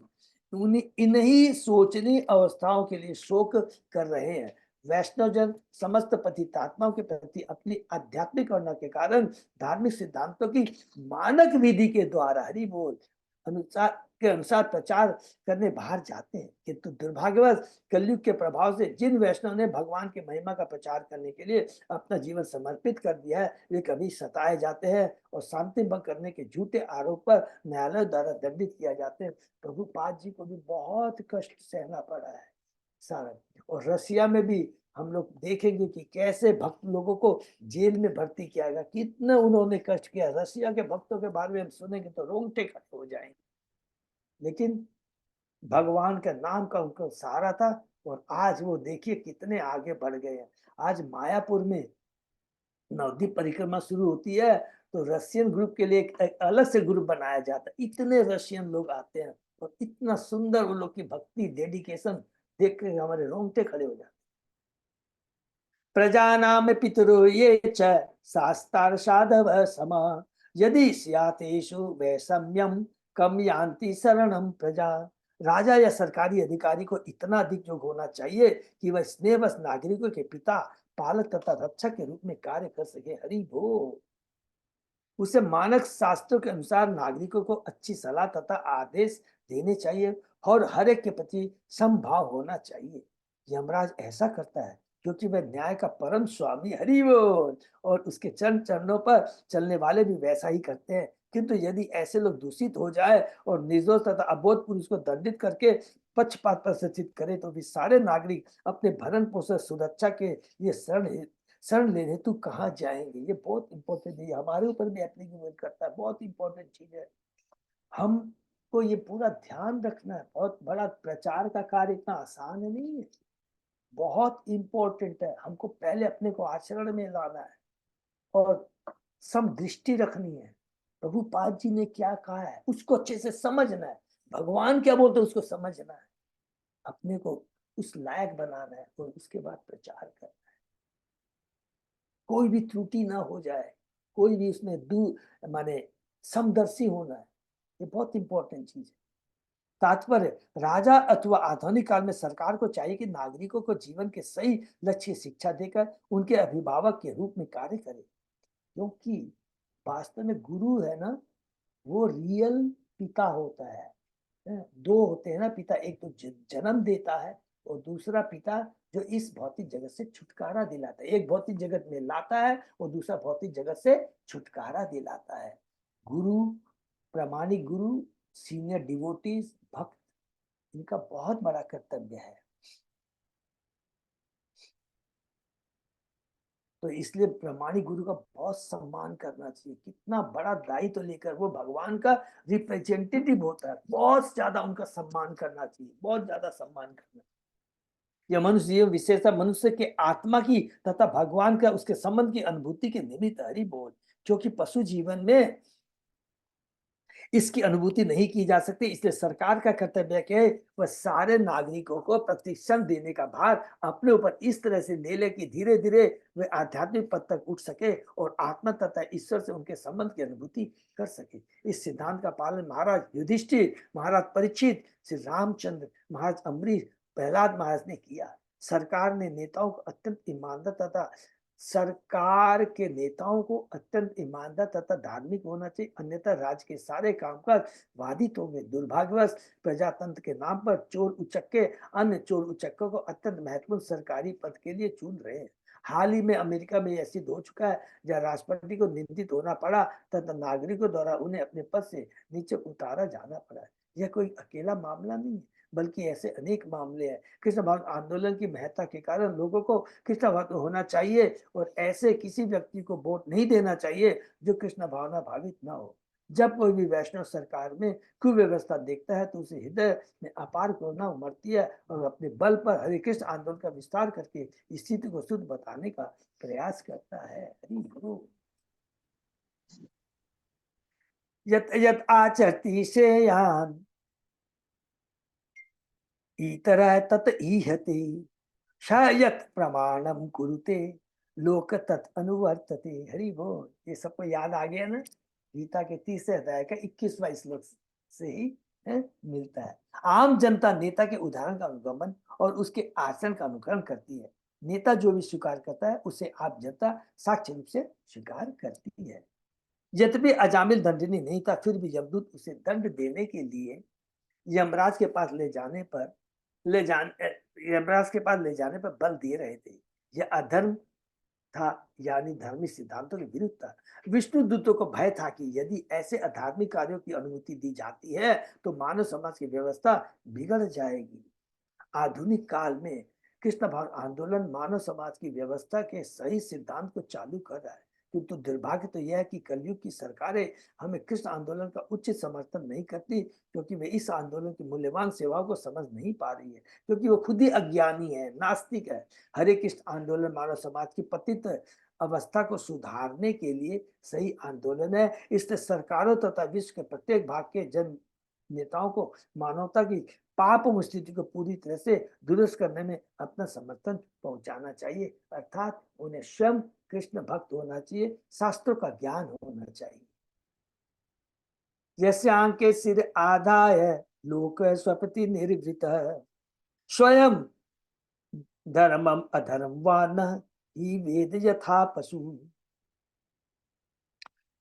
इन्हीं सोचनीय अवस्थाओं के लिए शोक कर रहे हैं। वैष्णवजन समस्त पतितात्माओं के प्रति अपनी आध्यात्मिक करुणा के कारण धार्मिक सिद्धांतों की मानक विधि के द्वारा हरि बोल अनुसार प्रचार करने बाहर जाते हैं, किंतु दुर्भाग्यवश कलयुग के प्रभाव से जिन वैष्णव ने भगवान की महिमा का प्रचार करने के लिए अपना जीवन समर्पित कर दिया है, वे कभी सताए जाते हैं और शांति भंग करने के झूठे आरोप पर न्यायालय द्वारा दंडित किया जाते हैं। प्रभुपाद जी को भी बहुत कष्ट सहना पड़ा है सारा। और रसिया में भी हम लोग देखेंगे कि कैसे भक्त लोगों को जेल में भर्ती किया गया, कितना उन्होंने कष्ट किया। रसिया के भक्तों के बारे में हम सुनेंगे तो रोंगटे खड़े हो जाएंगे, लेकिन भगवान का नाम का उनको सहारा था और आज वो देखिए कितने आगे बढ़ गए हैं। आज मायापुर में नवद्वीप परिक्रमा शुरू होती है तो रशियन ग्रुप के लिए एक अलग से ग्रुप बनाया जाता है। इतने रशियन लोग आते हैं और इतना सुंदर उन लोग की भक्ति डेडिकेशन देख के हमारे रोंगटे खड़े हो जाते हैं। प्रजानाम पितरो ये च शास्तार साधव समा यदि स्यातेषु वैषम्यम कम यान्ति शरणम प्रजा। राजा या सरकारी अधिकारी को इतना अधिक योग होना चाहिए कि वह स्नेहवश नागरिकों के पिता, पालक तथा रक्षक के रूप में कार्य कर सके। हरि बोल। उसे मानक शास्त्रों के अनुसार नागरिकों को अच्छी सलाह तथा आदेश देने चाहिए और हर एक के प्रति समभाव होना चाहिए। यमराज ऐसा करता है क्योंकि वह न्याय का परम स्वामी हरि बोल, और उसके चरणों पर चलने वाले भी वैसा ही करते हैं। किंतु यदि ऐसे लोग दूषित हो जाए और निर्दोष तथा अबोध पुरुष को दंडित करके पक्षपात प्रदर्शित करे तो भी सारे नागरिक अपने भरण पोषण सुरक्षा के लिए शरण लेने हेतु कहाँ जाएंगे। ये बहुत इंपॉर्टेंट है, हमारे ऊपर भी एप्लीकेबल करता है, बहुत इंपॉर्टेंट चीज है। हमको ये पूरा ध्यान रखना है। बहुत बड़ा प्रचार का कार्य इतना आसान नहीं है, बहुत इंपॉर्टेंट है। हमको पहले अपने को आचरण में लाना है और समदृष्टि रखनी है। प्रभुपाद जी ने क्या कहा है उसको अच्छे से समझना है, भगवान क्या बोलते हैं उसको समझना है, अपने को उस लायक बनाना है और उसके बाद प्रचार करना है। कोई भी त्रुटि ना हो जाए, कोई भी उसमें दूर माने समदर्शी होना है, ये बहुत इंपॉर्टेंट चीज है। तात्पर्य, राजा अथवा आधुनिक काल में सरकार को चाहिए कि नागरिकों को जीवन के सही लक्ष्य शिक्षा देकर उनके अभिभावक के रूप में कार्य करे, क्योंकि वास्तव में गुरु है ना, वो रियल पिता होता है। दो होते हैं ना पिता, एक तो जन्म देता है और दूसरा पिता जो इस भौतिक जगत से छुटकारा दिलाता है। एक भौतिक जगत में लाता है और दूसरा भौतिक जगत से छुटकारा दिलाता है। गुरु, प्रामाणिक गुरु, सीनियर डिवोटीज, भक्त, इनका बहुत बड़ा कर्तव्य है। तो इसलिए प्रामाणिक गुरु का बहुत सम्मान करना चाहिए। कितना बड़ा दायित्व तो लेकर वो भगवान का रिप्रेजेंटेटिव होता है, बहुत ज्यादा उनका सम्मान करना चाहिए, बहुत ज्यादा सम्मान करना चाहिए। यह मनुष्य जीवन विशेषता मनुष्य के आत्मा की तथा भगवान का उसके संबंध की अनुभूति के निमित्त हरि बोल, क्योंकि पशु जीवन में इसकी अनुभूति नहीं की जा सकती। इसलिए सरकार का कर्तव्य है कि वह सारे नागरिकों को प्रशिक्षण देने का भार अपने ऊपर इस तरह से ले ले कि धीरे धीरे वे आध्यात्मिक पद तक उठ सके और आत्मा तथा ईश्वर से उनके संबंध की अनुभूति कर सके। इस सिद्धांत का पालन महाराज युधिष्ठिर, महाराज परीक्षित, श्री रामचंद्र, महाराज अम्बरीश, प्रहलाद महाराज ने किया। सरकार ने नेताओं को अत्यंत ईमानदार तथा सरकार के नेताओं को अत्यंत ईमानदार तथा धार्मिक होना चाहिए, अन्यथा राज्य के सारे कामकाज बाधित होंगे। दुर्भाग्यवश प्रजातंत्र के नाम पर चोर उचक्के अन्य चोर उचक्कों को अत्यंत महत्वपूर्ण सरकारी पद के लिए चुन रहे हैं। हाल ही में अमेरिका में ऐसी हो चुका है जहाँ राष्ट्रपति को निंदित होना पड़ा तथा नागरिकों द्वारा उन्हें अपने पद से नीचे उतारा जाना पड़ा। यह कोई अकेला मामला नहीं है, बल्कि ऐसे अनेक मामले हैं। कृष्ण भक्त आंदोलन की महत्ता के कारण लोगों को कृष्ण भक्त होना चाहिए और ऐसे किसी व्यक्ति को वोट नहीं देना चाहिए जो कृष्ण भावना भावित ना हो। जब कोई भी वैष्णव सरकार में कुव्यवस्था देखता है तो उसे हृदय में अपार करुणा उमड़ती है और अपने बल पर हरे कृष्ण आंदोलन का विस्तार करके स्थिति को शुद्ध बताने का प्रयास करता है। हरि गुरु। यत यत आचरति श्रेयान् इतरः तत ईहते शायत प्रमाणम कुरुते लोक तत् अनुवर्तते। हरि बोल। ये सबको याद आ गया ना, गीता के 30 अध्याय का 21वां श्लोक से ही मिलता है। आम जनता नेता के उदाहरण का अनुगमन और उसके आचरण का अनुकरण करती है। नेता जो भी स्वीकार करता है उसे आप जनता साक्ष्य रूप से स्वीकार करती है। यद्यपि अजामिल दंडनीय नहीं था, फिर भी यमदूत उसे दंड देने के लिए यमराज के पास यमराज के पास ले जाने पर बल दे रहे थे। यह अधर्म था, यानी धर्मी सिद्धांतों के विरुद्ध था। विष्णु दूतों को भय था कि यदि ऐसे अधार्मिक कार्यों की अनुमति दी जाती है तो मानव समाज की व्यवस्था बिगड़ जाएगी। आधुनिक काल में कृष्ण भक्त आंदोलन मानव समाज की व्यवस्था के सही सिद्धांत को चालू कर रहा है, किंतु दुर्भाग्य तो यह है कि कलयुग की सरकारें हमें कृष्ण आंदोलन का उचित समर्थन नहीं करती, क्योंकि वे इस आंदोलन की मूल्यवान सेवाओं को समझ नहीं पा रही है, क्योंकि वो खुद ही अज्ञानी है, नास्तिक है। हरे कृष्ण आंदोलन मानव समाज की पतित अवस्था को सुधारने के लिए सही आंदोलन है। इसलिए सरकारों तथा विश्व के प्रत्येक भाग के जन नेताओं को मानवता की पाप स्थिति को पूरी तरह से दुरुस्त करने में अपना समर्थन पहुंचाना चाहिए, अर्थात उन्हें स्वयं कृष्ण भक्त होना चाहिए, शास्त्रों का ज्ञान होना चाहिए। जैसे आंख के सिर आधाय लोक स्वपति निर्वृत स्वयं धर्मम अधर्म वान ही वेद यथा पशु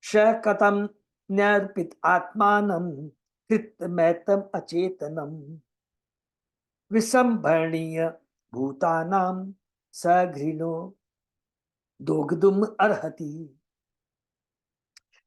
श कथम न्यर्पित आत्मानम कृतमैतम अचेतनम विसंभरणीय भूतानाम सघृणो दोग्धुम अर्हति।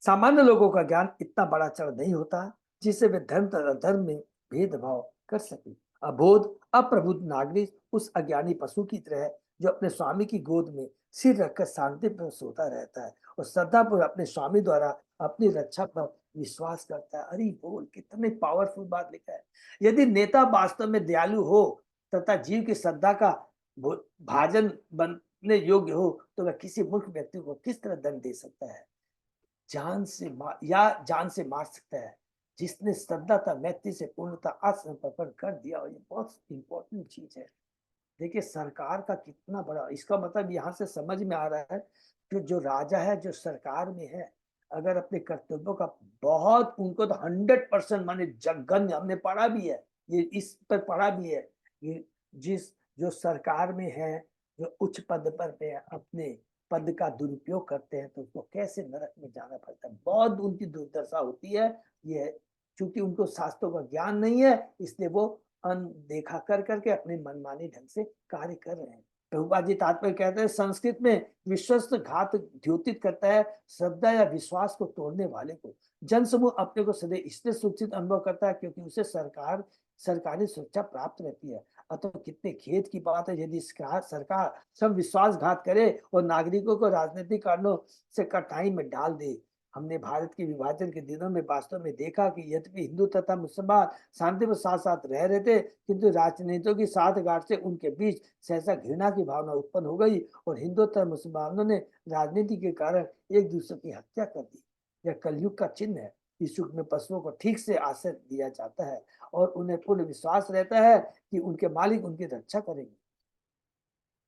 सामान्य लोगों का ज्ञान इतना बड़ा चढ़ नहीं होता जिससे वे धर्म तथा धर्म में भेदभाव कर सके। अबोध अप्रबुद्ध नागरिक उस अज्ञानी पशु की तरह है जो अपने स्वामी की गोद में सिर रखकर शांति पर सोता रहता है और श्रद्धापूर्वक अपने स्वामी द्वारा अपनी रक्षा पर विश्वास करता है। अरे बोल, कितने पावरफुल बात लिखा है। यदि नेता वास्तव में दयालु हो तथा जीव की श्रद्धा का भाजन बनने योग्य हो तो वह किसी मूर्ख व्यक्ति को किस तरह दंड दे सकता है? जान से मार सकता है। जिसने श्रद्धा था मैत्री से पूर्णता आत्मसमर्पण कर दिया, और ये बहुत इंपॉर्टेंट चीज है। देखिए सरकार का कितना बड़ा, इसका मतलब यहाँ से समझ में आ रहा है कि जो राजा है, जो सरकार में है, अगर अपने कर्तव्यों का बहुत, उनको तो 100% माने जगन्य, हमने पढ़ा भी है, ये इस पर पढ़ा भी है, ये जो सरकार में है, जो उच्च पद पर पे अपने पद का दुरुपयोग करते हैं तो उसको कैसे नरक में जाना पड़ता है, बहुत उनकी दुर्दशा होती है। ये चूंकि उनको शास्त्रों का ज्ञान नहीं है, इसलिए वो अनदेखा कर करके अपने मनमानी ढंग से कार्य कर रहे हैं। प्रभुपाद जी तात्पर्य कहते हैं, संस्कृत में विश्वस्त घात द्योतित करता है श्रद्धा या विश्वास को तोड़ने वाले को। जनसमूह अपने को सदैव इसलिए सुरक्षित अनुभव करता है क्योंकि उसे सरकारी सुरक्षा प्राप्त रहती है। अतः कितने खेद की बात है यदि सरकार सब विश्वासघात करे और नागरिकों को राजनीतिक कारणों से कठिनाई में डाल दे। हमने भारत के विभाजन के दिनों में वास्तव में देखा कि यद्यपि हिंदू तथा मुसलमान शांति में साथ साथ रह रहे थे, किंतु राजनीतियों की साठगांठ से उनके बीच सहसा घृणा की भावना उत्पन्न हो गई और हिंदू तथा मुसलमानों ने राजनीति के कारण एक दूसरे की हत्या कर दी। यह कलयुग का चिन्ह है। इस युग में पशुओं को ठीक से आश्रय दिया जाता है और उन्हें पूर्ण विश्वास रहता है कि उनके मालिक उनकी रक्षा करेंगे,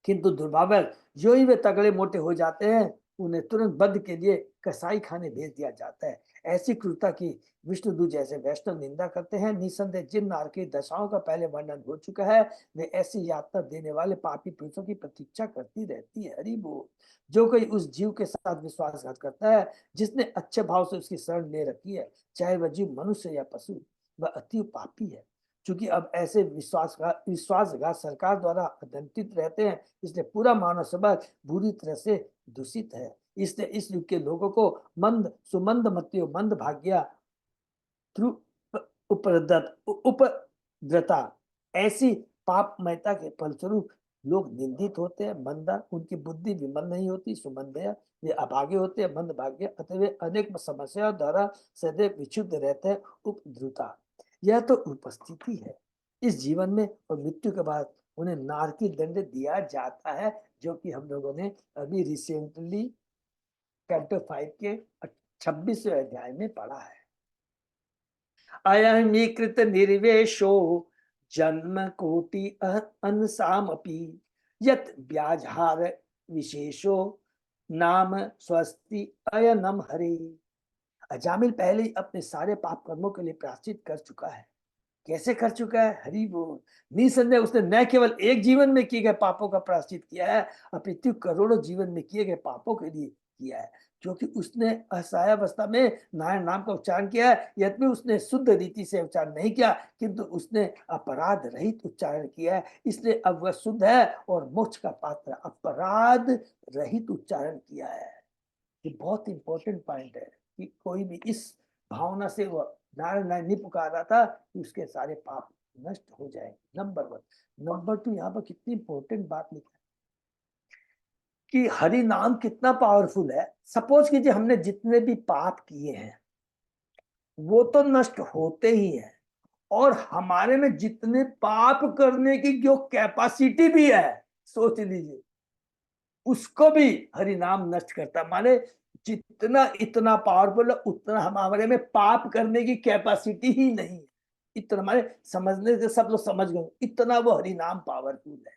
किंतु दुर्भावना जो ही वे तगड़े मोटे हो जाते हैं, उन्हें तुरंत वध के लिए कसाई खाने भेज दिया जाता है। ऐसी क्रूरता की विष्णुदूत जैसे वैष्णव निंदा करते हैं। निसंदेह जिन नार की दशाओं का पहले वर्णन हो चुका है, वे ऐसी यातना देने वाले पापी पुरुषों की प्रतीक्षा करती रहती है। हरि बोल। जो कोई उस जीव के साथ विश्वासघात करता है जिसने अच्छे भाव से उसकी शरण ले रखी है, चाहे वह जीव मनुष्य या पशु, वह अति पापी है। क्योंकि अब ऐसे विश्वासघात सरकार द्वारा दंडित रहते हैं, इसलिए पूरा मानव समाज बुरी तरह से दूषित है। इसलिए इस युग के लोगों को मंद सुमंद मतियो मंद भाग्या उपद्रता ऐसी पापमयता के फलस्वरूप लोग निंदित होते हैं। मंदा उनकी बुद्धि विमल नहीं होती, सुमंदया वे अभागे होते हैं, मंद भाग्य अतः वे अनेक समस्याओं द्वारा सदैव विक्षुब्ध रहते हैं। उपद्रुता यह तो उपस्थिति है इस जीवन में, और मृत्यु के बाद उन्हें नारकी दंड दिया जाता है, जो कि हम लोगों ने अभी रिसेंटली कैंटो 5 के 26वें अध्याय में पढ़ा है। अयमीकृत निर्वेशो जन्म कोटि अनसामपि यत व्याजहार विशेषो नाम स्वस्ति अयनम हरे। अजामिल पहले ही अपने सारे पाप कर्मों के लिए प्रायश्चित कर चुका है। कैसे कर चुका है? हरि बोल। निसंदेह उसने न केवल एक जीवन में किए गए पापों का प्रायश्चित किया है, अपितु करोड़ों जीवन में किए गए पापों के लिए किया है। क्योंकि उसने असहाय अवस्था में नारायण नाम का उच्चारण किया है, यद्यपि उसने शुद्ध रीति से उच्चारण नहीं किया, किंतु उसने अपराध रहित उच्चारण किया है, इसलिए अब वह शुद्ध है और मोक्ष का पात्र। अपराध रहित उच्चारण किया है। ये बहुत इंपॉर्टेंट पॉइंट है कि कोई भी इस भावना से वह नारायण नारायण नहीं पुकार रहा था कि उसके सारे पाप नष्ट हो जाएंगे। नंबर 1। नंबर 2, यहाँ पर कितनी इंपॉर्टेंट बात लिखा है कि हरि नाम कितना पावरफुल है। सपोज कीजिए हमने जितने भी पाप किए हैं वो तो नष्ट होते ही हैं, और हमारे में जितने पाप करने की जो कैपेसिटी भी है, सोच लीजिए, उसको भी हरि नाम नष्ट करता है। माने जितना इतना पावरफुल है, उतना हमारे में पाप करने की कैपेसिटी ही नहीं है। इतना माने समझने से सब लोग समझ गए, इतना वो हरि नाम पावरफुल है।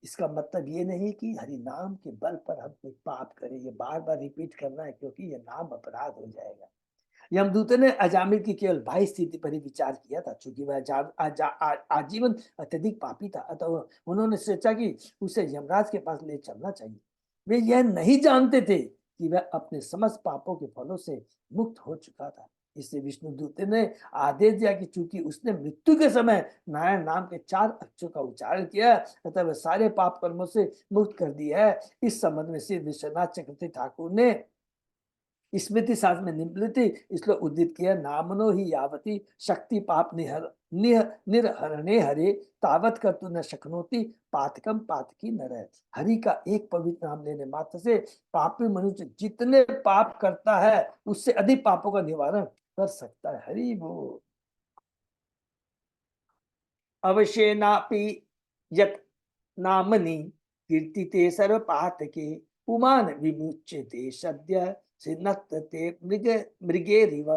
इसका मतलब ये नहीं कि हरि नाम के बल पर हम कोई पाप करें। ये बार बार रिपीट करना है, क्योंकि ये नाम अपराध हो जाएगा। यमदूत ने अजामिल की केवल बाह्य स्थिति पर ही विचार किया था, चूंकि वह आजीवन अत्यधिक पापी था, अतः उन्होंने सोचा कि उसे यमराज के पास ले चलना चाहिए। वे यह नहीं जानते थे कि वह अपने समस्त पापों के फलों से मुक्त हो चुका था। इससे विष्णुदूत ने आदेश दिया कि चूंकि उसने मृत्यु के समय नारायण नाम के 4 अक्षरों का उच्चारण किया, अतः वह सारे पाप कर्मों से मुक्त कर दिया है। इस संबंध में श्री विश्वनाथ चक्रवर्ती ठाकुर ने स्मृति शास्त्र में निम्नलिखित श्लोक उद्धृत किया। नामनो ही यावती शक्ति पाप निर्हरणे हरे तावत कर तु न शक्नोति पातकम पातकी नर। हरि का एक पवित्र नाम लेने मात्र से पापी मनुष्य जितने पाप करता है उससे अधिक पापों का निवारण कर सकता है। हरि बोल। अवश्येनापि यत नामनि कीर्तिते सर्व पातके पुमान विमुच्यते सद्य सिन्नते मृगे रिव।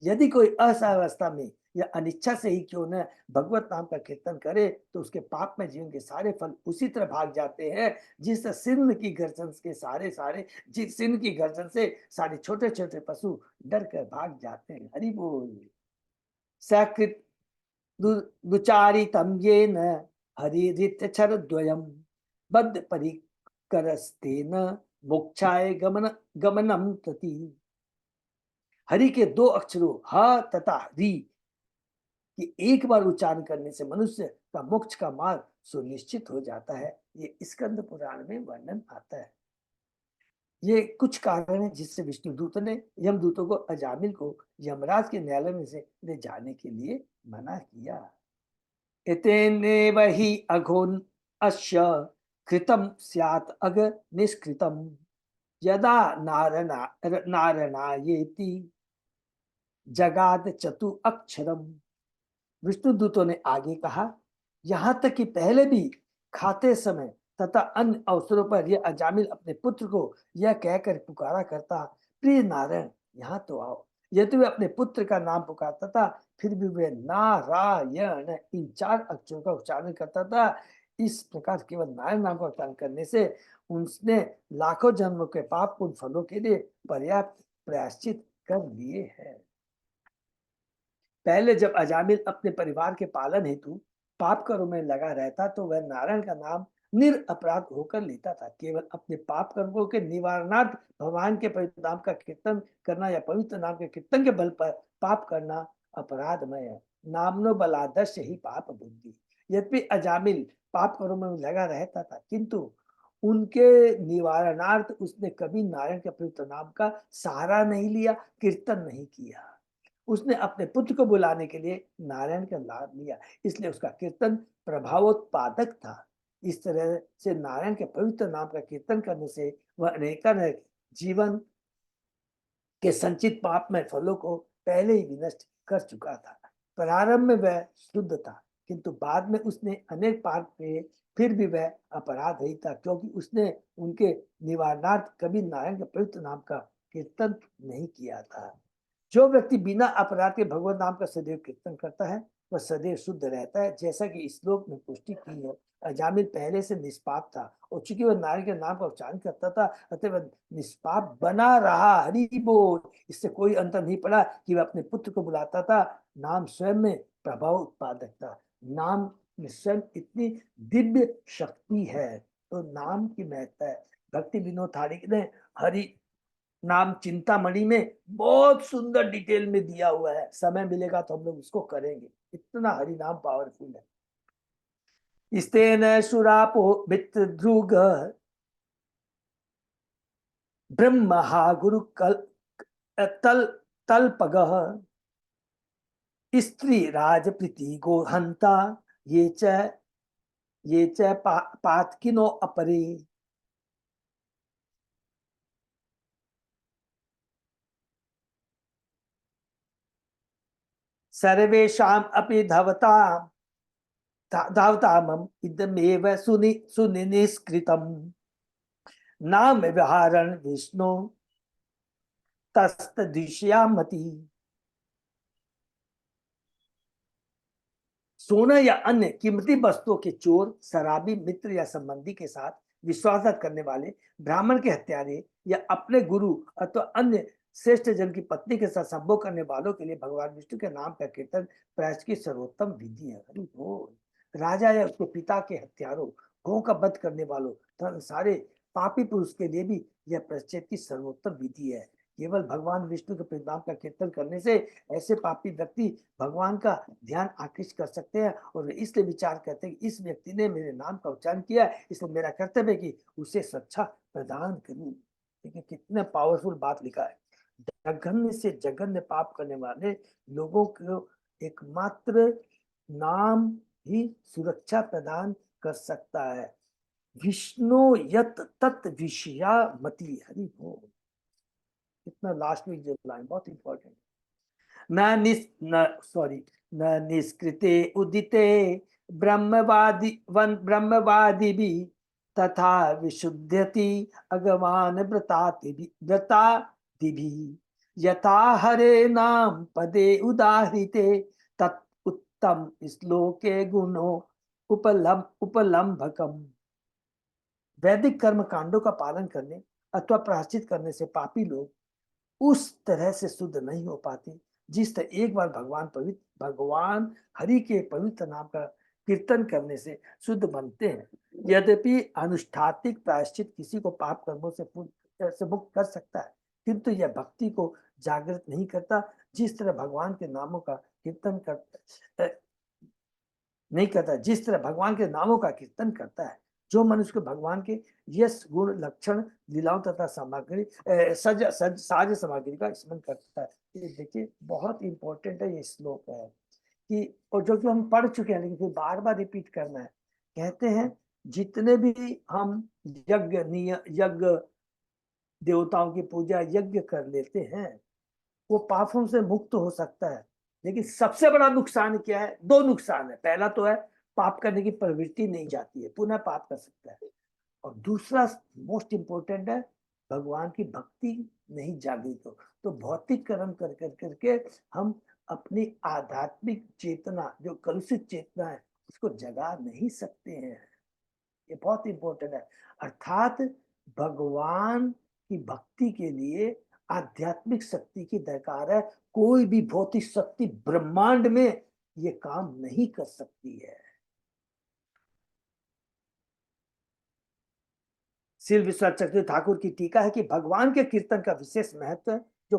यदि कोई असहावस्था में या अनिच्छा से ही क्यों न भगवत नाम का कीर्तन करे, तो उसके पाप में जीवन के सारे फल उसी तरह भाग जाते हैं जिस सिंह की गर्जन के जिस सिंह की गर्जन से सारे छोटे छोटे पशु डर कर भाग जाते हैं। हरि बोल। सकृत दुचारितं येन हरिरित्यक्षरद्वयं बद्ध परिकरस्तेन मोक्षाय गमनम प्रति। हरि के 2 अक्षरों ह तथा रि कि एक बार उच्चारण करने से मनुष्य का मोक्ष का मार्ग सुनिश्चित हो जाता है। ये स्कंद पुराण में वर्णन आता है। ये कुछ कारण है जिससे विष्णुदूत ने यमदूतों को अजामिल को यमराज के न्यायालय में से ले जाने के लिए मना किया। इतेनेव हि अघोन अस्य कृतम स्यात् अग निष्कृतम यदा नारायणायेति जगाद चतु अक्षरम। विष्णु दूतों ने आगे कहा, यहाँ तक कि पहले भी खाते समय तथा अन्य अवसरों पर यह अजामिल अपने पुत्र को यह कहकर पुकारा करता, प्रिय नारायण यहाँ तो आओ। यदि वह अपने पुत्र का नाम पुकारता था, फिर भी वह नारायण इन 4 अक्षरों का उच्चारण करता था। इस प्रकार केवल नारायण नाम का उच्चारण करने से उसने लाखों जन्मों के पाप पुण्य फलों के लिए पर्याप्त प्रायश्चित कर लिए हैं। पहले जब अजामिल अपने परिवार के पालन हेतु पाप कर्मों में लगा रहता तो वह नारायण का नाम निरपराध होकर लेता था। केवल अपने पाप कर्मों के निवारणार्थ भगवान के पवित्र नाम का कीर्तन करना या पवित्र नाम के कीर्तन के बल पर पाप करना अपराधमय है। नामनो बलादस्य ही पाप बुद्धि। यद्यपि अजामिल पाप कर्मों में लगा रहता था, किंतु उनके निवारणार्थ उसने कभी नारायण के पवित्र नाम का सहारा नहीं लिया, कीर्तन नहीं किया। उसने अपने पुत्र को बुलाने के लिए नारायण का लाभ लिया, इसलिए उसका कीर्तन प्रभावोत्पादक था। इस तरह से नारायण के पवित्र नाम का कीर्तन करने से वह अनेक जीवन के संचित पाप में फलों को पहले ही विनष्ट कर चुका था। प्रारंभ में वह शुद्ध था, किंतु बाद में उसने अनेक पाप किए, फिर भी वह अपराध ही था, क्योंकि उसने उनके निवारणार्थ कभी नारायण के पवित्र नाम का कीर्तन नहीं किया था। जो व्यक्ति बिना अपराध के भगवत नाम का सदैव कीर्तन करता है वह सदैव शुद्ध रहता है, जैसा कि इस श्लोक में पुष्टि की है। अजामिल पहले से निष्पाप था और चूंकि वह नारायण के नाम का उच्चारण करता था, अतः वह निष्पाप बना रहा। हरि बोल। इससे कोई अंतर नहीं पड़ा कि वह अपने पुत्र को बुलाता था। नाम स्वयं में प्रभाव उत्पादक था। नाम में स्वयं इतनी दिव्य शक्ति है, तो नाम की महत्ता है। भक्ति विनोद थारिक ने हरि नाम चिंतामणि में बहुत सुंदर डिटेल में दिया हुआ है। समय मिलेगा तो हम लोग उसको करेंगे, इतना हरि नाम पावरफुल है। स्तेन सुरापो भित्तध्रुग ब्रह्महा गुरु तल तलपगः स्त्री राजप्रीति गोहंता ये च पातकिनो अपरे। सर्वेषाम् अपि धावतामम् इदमेव सुनिष्कृतम् नाम व्यवहारण विष्णु तस्तदिश्यामति। सोना या अन्य कीमती वस्तुओं के चोर, शराबी, मित्र या संबंधी के साथ विश्वासघात करने वाले, ब्राह्मण के हत्यारे या अपने गुरु अथवा अन्य श्रेष्ठ जन की पत्नी के साथ संभोग करने वालों के लिए भगवान विष्णु के नाम का कीर्तन प्रायश्चित की सर्वोत्तम विधि है। हरि बोल। राजा या उसके पिता के हत्यारों, गौ का वध करने वालों, सारे पापी पुरुष के लिए भी यह प्रायश्चित की सर्वोत्तम विधि है। केवल भगवान विष्णु के नाम का कीर्तन करने से ऐसे पापी व्यक्ति भगवान का ध्यान आकृष्ट कर सकते हैं और इसलिए विचार करते हैं कि इस व्यक्ति ने मेरे नाम का उच्चारण किया, इसलिए मेरा कर्तव्य है कि उसे शिक्षा प्रदान करूं। देखिए कितना पावरफुल बात लिखा है। जघन्य से जघन्य पाप करने वाले लोगों को एकमात्र नाम ही सुरक्षा प्रदान कर सकता है। विष्णु यत तत् विषया मति। हरि बोल। इतना लास्ट में जो लाइन बहुत इंपॉर्टेंट। न निष्कृते उदिते ब्रह्मवादी भी तथा विशुद्धति अगमान व्रतादि भी यथा हरे नाम पदे उदाहृते तत् उत्तम श्लोके गुणो उपलम्भकम। वैदिक कर्म कांडों का पालन करने अथवा प्रायश्चित करने से पापी लोग उस तरह से शुद्ध नहीं हो पाते जिस तरह एक बार भगवान हरि के पवित्र नाम का कीर्तन करने से शुद्ध बनते हैं। यद्यपि अनुष्ठानिक प्रायश्चित किसी को पाप कर्मों से मुक्त कर सकता है, किंतु यह भक्ति को जागृत नहीं करता जिस तरह भगवान के नामों का कीर्तन नहीं करता, जिस तरह भगवान के नामों का कीर्तन करता है। जो मनुष्य को भगवान के यश गुण लक्षण लीलाओं तथा सामग्री साज सामग्री का स्मरण करता है। ये देखिए बहुत इंपॉर्टेंट है ये श्लोक है कि, और जो कि हम पढ़ चुके हैं लेकिन फिर बार बार रिपीट करना है। कहते हैं जितने भी हम यज्ञ देवताओं की पूजा यज्ञ कर लेते हैं, वो पापों से मुक्त हो सकता है। लेकिन सबसे बड़ा नुकसान क्या है? दो नुकसान है। पहला तो है पाप करने की प्रवृत्ति नहीं जाती है, पुनः पाप कर सकता है। और दूसरा मोस्ट इंपोर्टेंट है, भगवान की भक्ति नहीं जागृत हो, तो भौतिक कर्म कर करके हम अपनी आध्यात्मिक चेतना, जो कलुषित चेतना है, उसको जगा नहीं सकते हैं। ये बहुत इंपॉर्टेंट है। अर्थात भगवान की भक्ति के लिए आध्यात्मिक शक्ति की दरकार है। कोई भी भौतिक शक्ति ब्रह्मांड में ये काम नहीं कर सकती है। श्री विश्वनाथ चक्रवर्ती ठाकुर की टीका है कि भगवान के कीर्तन का विशेष महत्व है, जो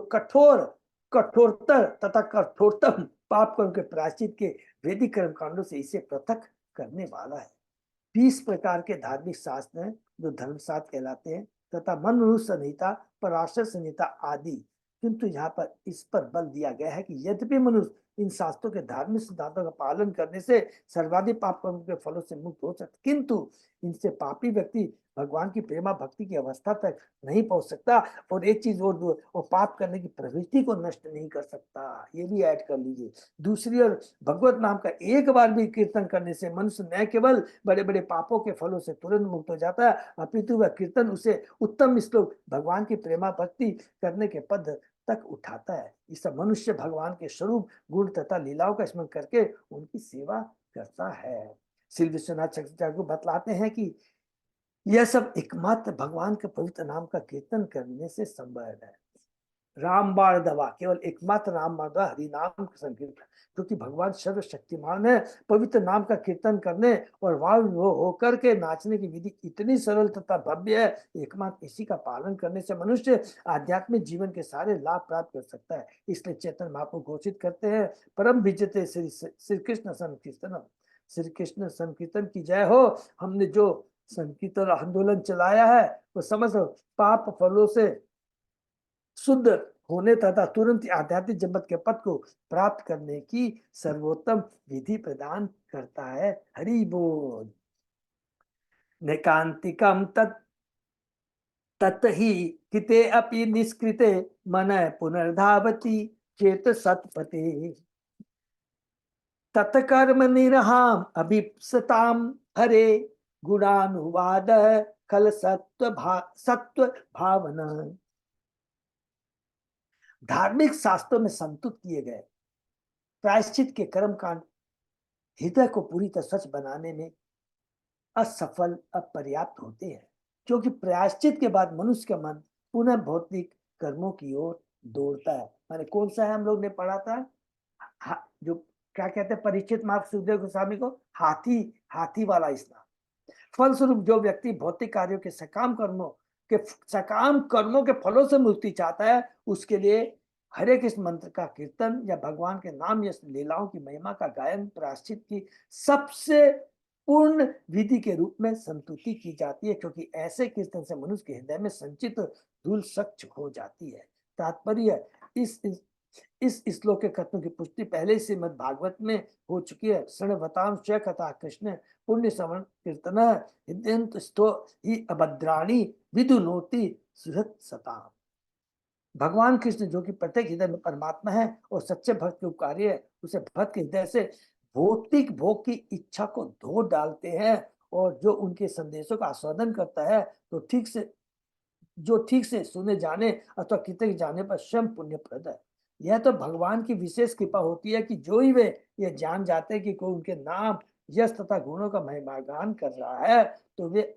कठोरतर तथा कठोरतम पाप कर्म के प्रायश्चित के वैदिक कर्म कांडों से इसे पृथक करने वाला है। 20 प्रकार के धार्मिक शास्त्र हैं जो धर्मशास्त्र कहलाते हैं, तथा मनु संहिता, पराशर संहिता आदि। किंतु यहाँ पर इस पर बल दिया गया है कि यद्यपि मनुष्य इन शास्त्रों के धार्मिक सिद्धांतों का पालन करने से सर्वाधिक पाप कर्म के फलों से मुक्त हो सकता, किंतु इनसे पापी व्यक्ति भगवान की प्रेमा भक्ति की अवस्था तक नहीं पहुंच सकता। और एक चीज और, वो पाप करने की प्रवृत्ति को नष्ट नहीं कर सकता, ये भी ऐड कर लीजिए। दूसरी ओर भगवत नाम का एक बार भी कीर्तन करने से मनुष्य न केवल बड़े बड़े पापों के फलों से तुरंत मुक्त हो जाता है, अपितु वह कीर्तन उसे उत्तम श्लोक भगवान की प्रेमा भक्ति करने के पद तक उठाता है। इस मनुष्य भगवान के स्वरूप गुण तथा लीलाओं का स्मरण करके उनकी सेवा करता है। श्री विश्वनाथ चक्रवर्ती बतलाते हैं कि यह सब एकमात्र भगवान के पवित्र नाम का कीर्तन करने से संभव है। रामबाण दवा, केवल एकमात्र रामबाण दवा हरि नाम संकीर्तन, क्योंकि भगवान सर्वशक्तिमान है। पवित्र नाम का कीर्तन करने और वाव होकर के नाचने की विधि इतनी सरल तथा भव्य है, एकमात्र इसी का पालन करने से मनुष्य आध्यात्मिक जीवन के सारे लाभ प्राप्त कर सकता है। इसलिए चैतन्य महाप्रभु घोषित करते हैं, परम विजते श्री कृष्ण संकीर्तनम, श्री कृष्ण संकीर्तन की जय हो। हमने जो संकीर्तन आंदोलन चलाया है वो समझ पाप फलों से शुद्ध होने तथा तुरंत आध्यात्मिक जगत के पद को प्राप्त करने की सर्वोत्तम विधि प्रदान करता है। हरि बोल। निकांतिकम तत् ही कृते अपि निष्कृते मन पुनर्धावति चेत सत्पते तत्कर्म निरहाम अभिप्सताम हरे गुणानुवाद खल सत्व भावना। धार्मिक शास्त्रों में संतुष्ट किए गए प्रायश्चित के कर्म कांड हृदय को पूरी तरह स्वच्छ बनाने में असफल अपर्याप्त होते हैं, क्योंकि प्रायश्चित के बाद मनुष्य का मन पुनः भौतिक कर्मों की ओर दौड़ता है। माने कौन सा है, हम लोग ने पढ़ा था, जो क्या कहते हैं परीक्षित मार्ग सुखदेव गोस्वामी को, हाथी वाला स्नान। फलस्वरूप जो व्यक्ति भौतिक कार्यों के सकाम कर्मों के फलों से मुक्ति चाहता है, उसके लिए हरे कृष्ण मंत्र का कीर्तन या भगवान के नाम या लीलाओं की महिमा का गायन प्रायश्चित की सबसे पूर्ण विधि के रूप में संतुष्टि की जाती है, क्योंकि ऐसे कीर्तन से मनुष्य के हृदय में संचित धूल स्वच्छ हो जाती है। तात्पर्य इस श्लोक के कथनों की पुष्टि पहले ही श्रीमद् भागवत में हो चुकी है। शृण्वताम स्व कथा कृष्ण पुण्य श्रवण कीर्तन हृदयंत स्थो ही अभद्राणी विदुनोति सुहृत सताम। भगवान कृष्ण जो कि प्रत्येक हृदय में परमात्मा है और सच्चे भक्त के उपकारी है, उसे भक्त के हृदय से भौतिक भोग की इच्छा को धो डालते हैं, और जो उनके संदेशों का आस्वादन करता है तो ठीक से सुने जाने अथवा कीर्तन जाने पर स्वयं पुण्यप्रद है। यह तो भगवान की विशेष कृपा होती है कि जो ही वे ये जान जाते हैं कि कोई उनके नाम यश तथा गुणों का महिमागान कर रहा है, तो वे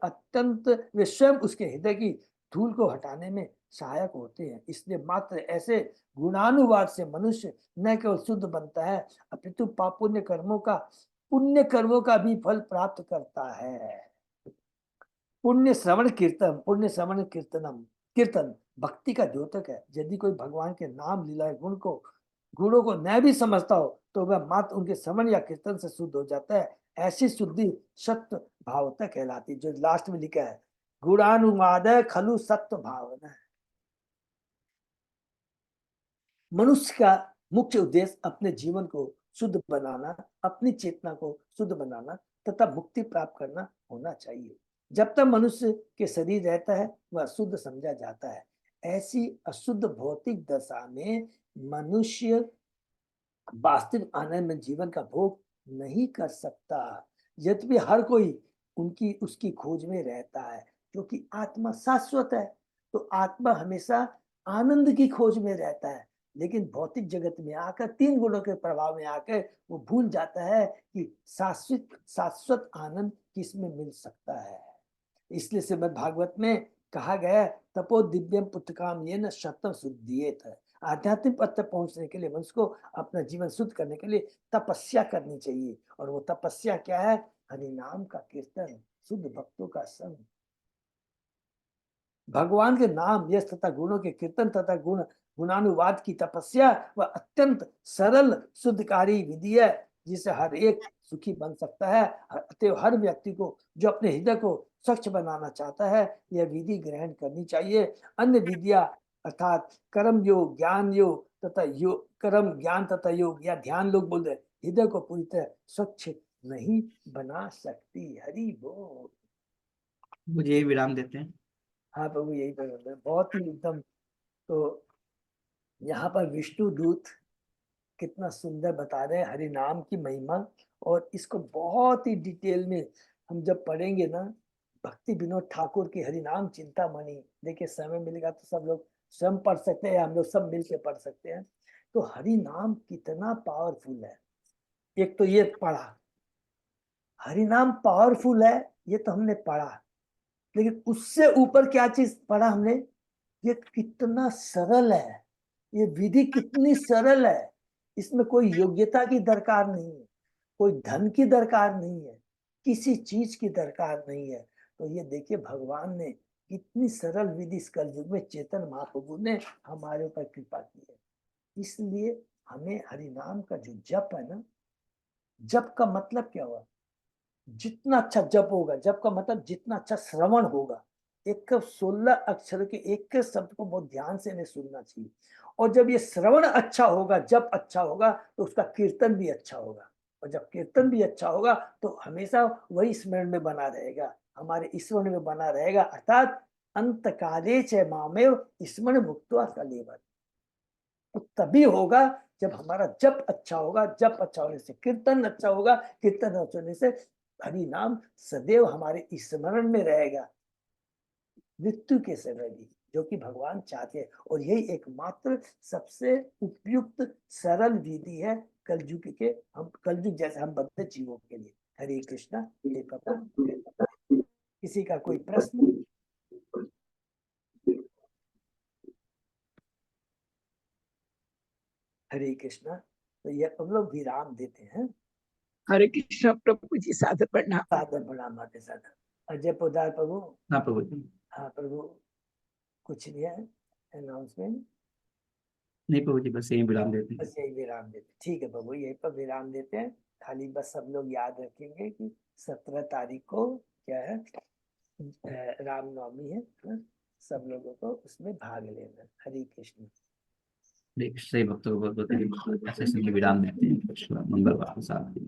स्वयं उसके हृदय की धूल को हटाने में सहायक होते हैं। इसलिए मात्र ऐसे गुणानुवाद से मनुष्य न केवल शुद्ध बनता है, अपितु पुण्य कर्मों का भी फल प्राप्त करता है। पुण्य श्रवण कीर्तन भक्ति का द्योतक है। यदि कोई भगवान के नाम लीला गुणों को न भी समझता हो, तो वह मात्र उनके श्रवण या कीर्तन से शुद्ध हो जाता है। ऐसी शुद्धि सत्व भावता कहलाती, जो लास्ट में लिखा है, गुणानुवाद खलु सत्व भावना। मनुष्य का मुख्य उद्देश्य अपने जीवन को शुद्ध बनाना, अपनी चेतना को शुद्ध बनाना तथा मुक्ति प्राप्त करना होना चाहिए। जब तक मनुष्य के शरीर रहता है वह शुद्ध समझा जाता है। ऐसी अशुद्ध भौतिक दशा में मनुष्य वास्तविक आनंद में जीवन का भोग नहीं कर सकता, यद्यपि हर कोई उनकी उसकी खोज में रहता है, क्योंकि आत्मा शाश्वत है। तो आत्मा हमेशा आनंद की खोज में रहता है, लेकिन भौतिक जगत में आकर तीन गुणों के प्रभाव में आकर वो भूल जाता है कि शाश्वत शाश्वत आनंद किसमें मिल सकता है। इसलिए श्रीमद् भागवत में कहा गया है, तपो दिव्यम पुत्रकाम ये न शतम शुद्धियेत है। आध्यात्मिक पद तक पहुंचने के लिए मनुष्य को अपना जीवन शुद्ध करने के लिए तपस्या करनी चाहिए। और वो तपस्या क्या है? हरि नाम का कीर्तन, शुद्ध भक्तों का संग, भगवान के नाम यश तथा गुणों के कीर्तन तथा गुणानुवाद की तपस्या वह अत्यंत सरल शुद्धकारी विधि है, जिसे हर एक सुखी बन सकता है। अतएव हर व्यक्ति को जो अपने हृदय को स्वच्छ बनाना चाहता है, यह विधि ग्रहण करनी चाहिए। अन्य विधियां अर्थात कर्म योग, ज्ञान योग तथा योग, कर्म ज्ञान तथा योग या ध्यान लोग बोलते हैं, हृदय को पूरी तरह स्वच्छ नहीं बना सकती। हरि बोल। मुझे यही विराम देते हैं। हाँ प्रभु, यही पर बहुत ही एकदम। तो यहाँ पर विष्णु दूत कितना सुंदर बता रहे हैं हरि नाम की महिमा, और इसको बहुत ही डिटेल में हम जब पढ़ेंगे ना, भक्ति विनोद ठाकुर की हरि नाम चिंतामणि, देखिए समय मिलेगा तो सब लोग स्वयं पढ़ सकते हैं, हम लोग सब मिलके पढ़ सकते हैं। तो हरि नाम कितना पावरफुल है। एक तो ये पढ़ा, हरि नाम पावरफुल है, ये तो हमने पढ़ा, लेकिन उससे ऊपर क्या चीज पढ़ा हमने? ये कितना सरल है, ये विधि कितनी सरल है। इसमें कोई योग्यता की दरकार नहीं है, कोई धन की दरकार नहीं है, किसी चीज की दरकार नहीं है। तो ये देखिए भगवान ने कितनी सरल विधि इस कलयुग में चेतन महाप्रभु ने हमारे ऊपर कृपा की है। इसलिए हमें हरि नाम का जो जप है ना, जप का मतलब क्या हुआ? जितना अच्छा जप होगा, जप का मतलब जितना अच्छा श्रवण होगा, एक 16 अक्षर के एक के शब्द को बहुत ध्यान से नहीं सुनना चाहिए। और जब ये श्रवण अच्छा होगा, जप अच्छा होगा, तो उसका कीर्तन भी अच्छा होगा। और जब कीर्तन भी अच्छा होगा तो हमेशा वही स्मरण में बना रहेगा, हमारे स्मरण में बना रहेगा। अर्थात अंत काले च मामेव स्मरण मुक्त्वा कलेवर। तो तभी होगा जब हमारा जप अच्छा होगा, जप अच्छा होने से कीर्तन अच्छा होगा, कीर्तन अच्छा होने से हरि नाम सदैव हमारे स्मरण में रहेगा, मृत्यु के समय भी, जो कि भगवान चाहते हैं। और यही एकमात्र सबसे उपयुक्त सरल विधि है कलयुग के, हम कलयुग जैसे हम बद्ध जीवों के लिए। हरे कृष्णा। हे प्रभु, किसी का कोई प्रश्न? हरे कृष्णा। तो ये हम लोग विराम देते हैं। हरे कृष्ण प्रभु जी, सादर प्रणाम। सादर प्रणाम आपके साथ। अजय पोदार प्रभु। हाँ प्रभु जी। हाँ प्रभु, कुछ नहीं है अनाउंसमेंट? नहीं प्रभु जी, बस यही विराम देते हैं। बस यही विराम देते, ठीक है प्रभु, यही पर विराम देते हैं। खाली बस सब लोग याद रखेंगे कि 17 तारीख को क्या है, रामनवमी है ना? सब लोगों को उसमें भाग लेना। हरे कृष्ण। सही भक्तों को बहुत बहुत ऐसे विराम देते हैं। मंगलवार को साथ